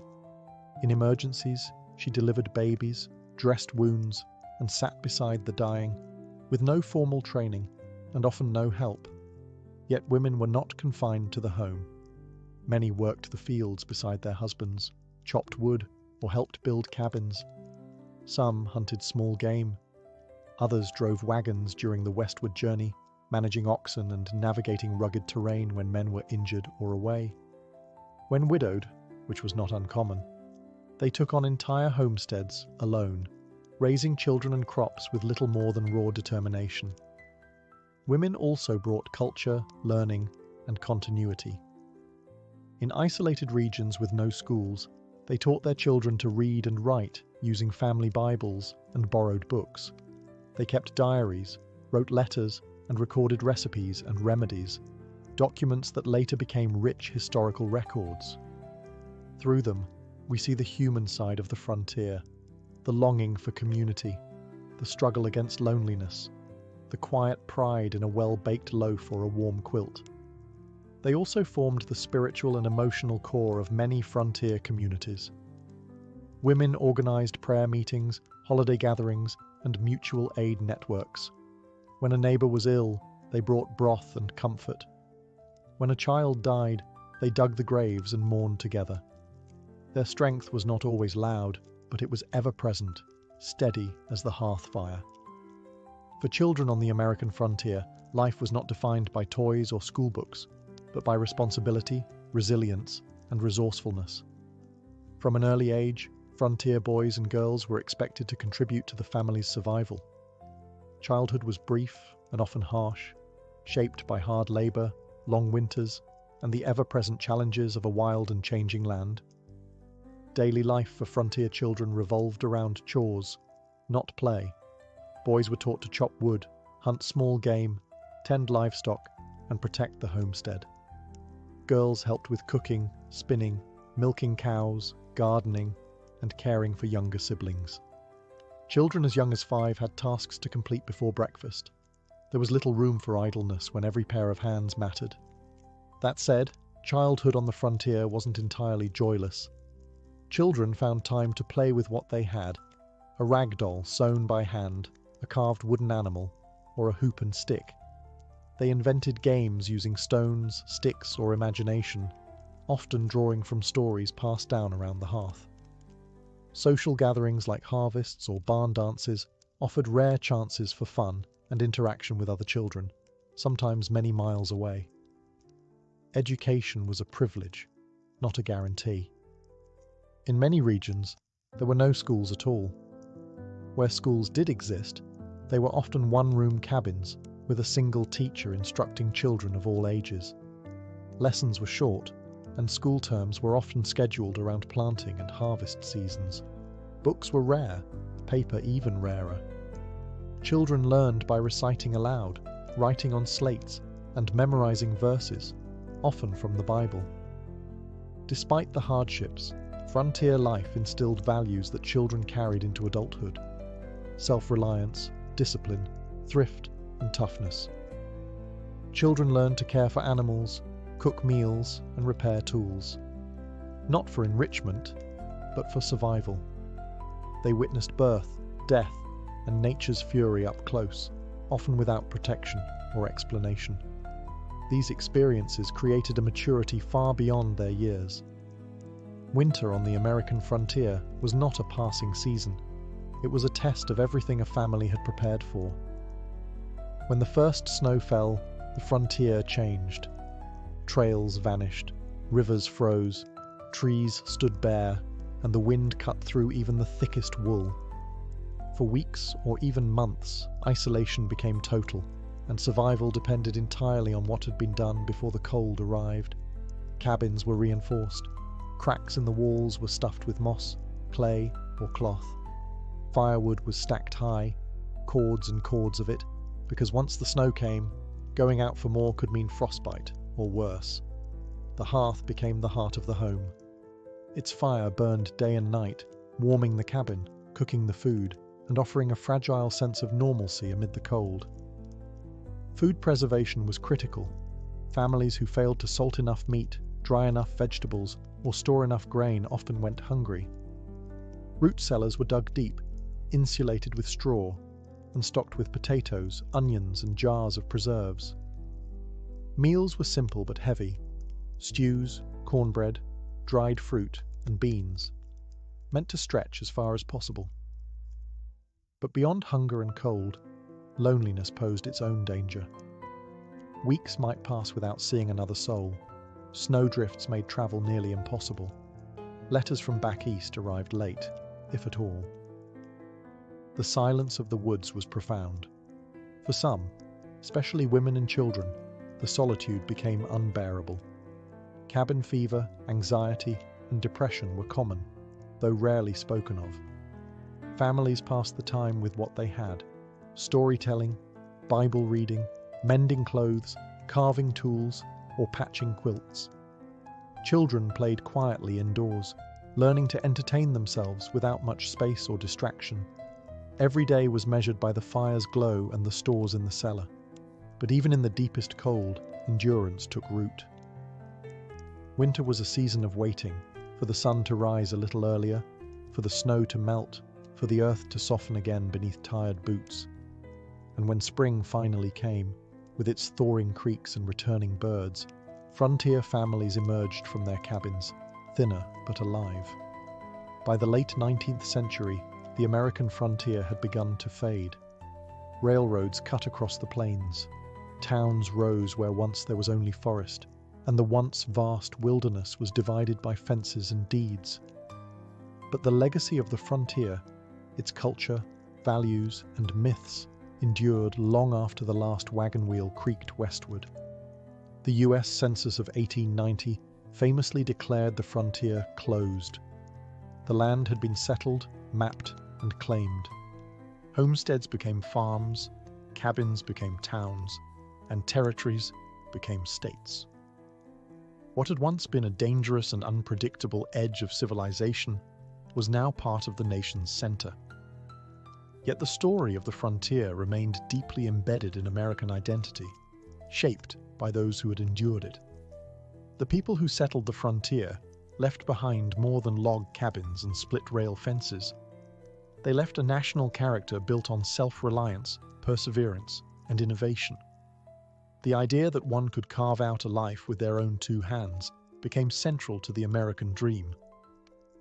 In emergencies, she delivered babies, dressed wounds, and sat beside the dying, with no formal training and often no help. Yet women were not confined to the home. Many worked the fields beside their husbands, chopped wood, or helped build cabins. Some hunted small game. Others drove wagons during the westward journey, managing oxen and navigating rugged terrain when men were injured or away. When widowed, which was not uncommon, they took on entire homesteads alone, raising children and crops with little more than raw determination. Women also brought culture, learning, and continuity. In isolated regions with no schools, they taught their children to read and write using family Bibles and borrowed books. They kept diaries, wrote letters, and recorded recipes and remedies, documents that later became rich historical records. Through them, we see the human side of the frontier, the longing for community, the struggle against loneliness, the quiet pride in a well-baked loaf or a warm quilt. They also formed the spiritual and emotional core of many frontier communities. Women organized prayer meetings, holiday gatherings, and mutual aid networks. When a neighbor was ill, they brought broth and comfort. When a child died, they dug the graves and mourned together. Their strength was not always loud, but it was ever present, steady as the hearth fire. For children on the American frontier, life was not defined by toys or schoolbooks, but by responsibility, resilience, and resourcefulness. From an early age, frontier boys and girls were expected to contribute to the family's survival. Childhood was brief and often harsh, shaped by hard labor, long winters, and the ever-present challenges of a wild and changing land. Daily life for frontier children revolved around chores, not play. Boys were taught to chop wood, hunt small game, tend livestock, and protect the homestead. Girls helped with cooking, spinning, milking cows, gardening, and caring for younger siblings. Children as young as 5 had tasks to complete before breakfast. There was little room for idleness when every pair of hands mattered. That said, childhood on the frontier wasn't entirely joyless. Children found time to play with what they had: a rag doll sewn by hand, a carved wooden animal, or a hoop and stick. They invented games using stones, sticks, or imagination, often drawing from stories passed down around the hearth. Social gatherings like harvests or barn dances offered rare chances for fun and interaction with other children, sometimes many miles away. Education was a privilege, not a guarantee. In many regions, there were no schools at all. Where schools did exist, they were often one-room cabins with a single teacher instructing children of all ages. Lessons were short, and school terms were often scheduled around planting and harvest seasons. Books were rare, paper even rarer. Children learned by reciting aloud, writing on slates, and memorizing verses, often from the Bible. Despite the hardships, frontier life instilled values that children carried into adulthood: self-reliance, discipline, thrift, and toughness. Children learned to care for animals, cook meals, and repair tools. Not for enrichment, but for survival. They witnessed birth, death, and nature's fury up close, often without protection or explanation. These experiences created a maturity far beyond their years. Winter on the American frontier was not a passing season. It was a test of everything a family had prepared for. When the first snow fell, the frontier changed. Trails vanished, rivers froze, trees stood bare, and the wind cut through even the thickest wool. For weeks or even months, isolation became total, and survival depended entirely on what had been done before the cold arrived. Cabins were reinforced. Cracks in the walls were stuffed with moss, clay, or cloth. Firewood was stacked high, cords and cords of it, because once the snow came, going out for more could mean frostbite, or worse. The hearth became the heart of the home. Its fire burned day and night, warming the cabin, cooking the food, and offering a fragile sense of normalcy amid the cold. Food preservation was critical. Families who failed to salt enough meat, dry enough vegetables, or store enough grain often went hungry. Root cellars were dug deep, insulated with straw, and stocked with potatoes, onions, and jars of preserves. Meals were simple but heavy: stews, cornbread, dried fruit, and beans, meant to stretch as far as possible. But beyond hunger and cold, loneliness posed its own danger. Weeks might pass without seeing another soul. Snowdrifts made travel nearly impossible. Letters from back east arrived late, if at all. The silence of the woods was profound. For some, especially women and children, the solitude became unbearable. Cabin fever, anxiety, and depression were common, though rarely spoken of. Families passed the time with what they had: storytelling, Bible reading, mending clothes, carving tools, or patching quilts. Children played quietly indoors, learning to entertain themselves without much space or distraction. Every day was measured by the fire's glow and the stores in the cellar. But even in the deepest cold, endurance took root. Winter was a season of waiting, for the sun to rise a little earlier, for the snow to melt, for the earth to soften again beneath tired boots. And when spring finally came, with its thawing creeks and returning birds, frontier families emerged from their cabins, thinner but alive. By the late 19th century, the American frontier had begun to fade. Railroads cut across the plains. Towns rose where once there was only forest, and the once vast wilderness was divided by fences and deeds. But the legacy of the frontier, its culture, values, and myths, endured long after the last wagon wheel creaked westward. The US Census of 1890 famously declared the frontier closed. The land had been settled, mapped, and claimed. Homesteads became farms, cabins became towns, and territories became states. What had once been a dangerous and unpredictable edge of civilization was now part of the nation's center. Yet the story of the frontier remained deeply embedded in American identity, shaped by those who had endured it. The people who settled the frontier left behind more than log cabins and split-rail fences. They left a national character built on self-reliance, perseverance, and innovation. The idea that one could carve out a life with their own two hands became central to the American dream.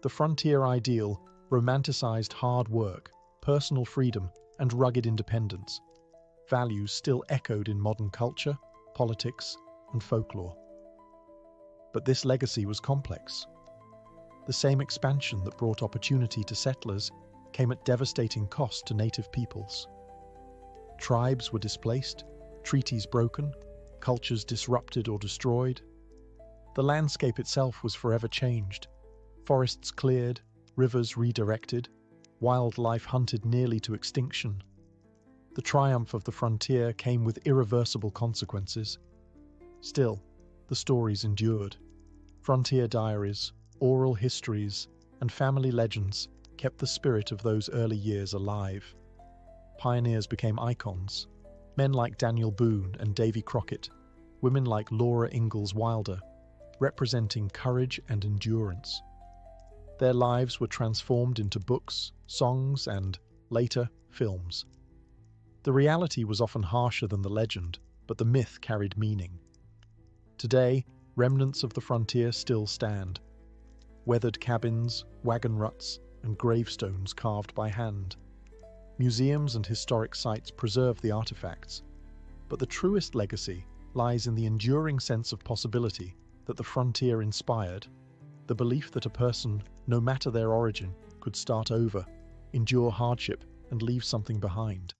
The frontier ideal romanticized hard work, personal freedom, and rugged independence, values still echoed in modern culture, politics, and folklore. But this legacy was complex. The same expansion that brought opportunity to settlers came at devastating cost to native peoples. Tribes were displaced, treaties broken, cultures disrupted or destroyed. The landscape itself was forever changed. Forests cleared, rivers redirected, wildlife hunted nearly to extinction. The triumph of the frontier came with irreversible consequences. Still, the stories endured. Frontier diaries, oral histories, and family legends kept the spirit of those early years alive. Pioneers became icons. Men like Daniel Boone and Davy Crockett, women like Laura Ingalls Wilder, representing courage and endurance. Their lives were transformed into books, songs, and, later, films. The reality was often harsher than the legend, but the myth carried meaning. Today, remnants of the frontier still stand. Weathered cabins, wagon ruts, and gravestones carved by hand. Museums and historic sites preserve the artifacts, but the truest legacy lies in the enduring sense of possibility that the frontier inspired, the belief that a person, no matter their origin, could start over, endure hardship, and leave something behind.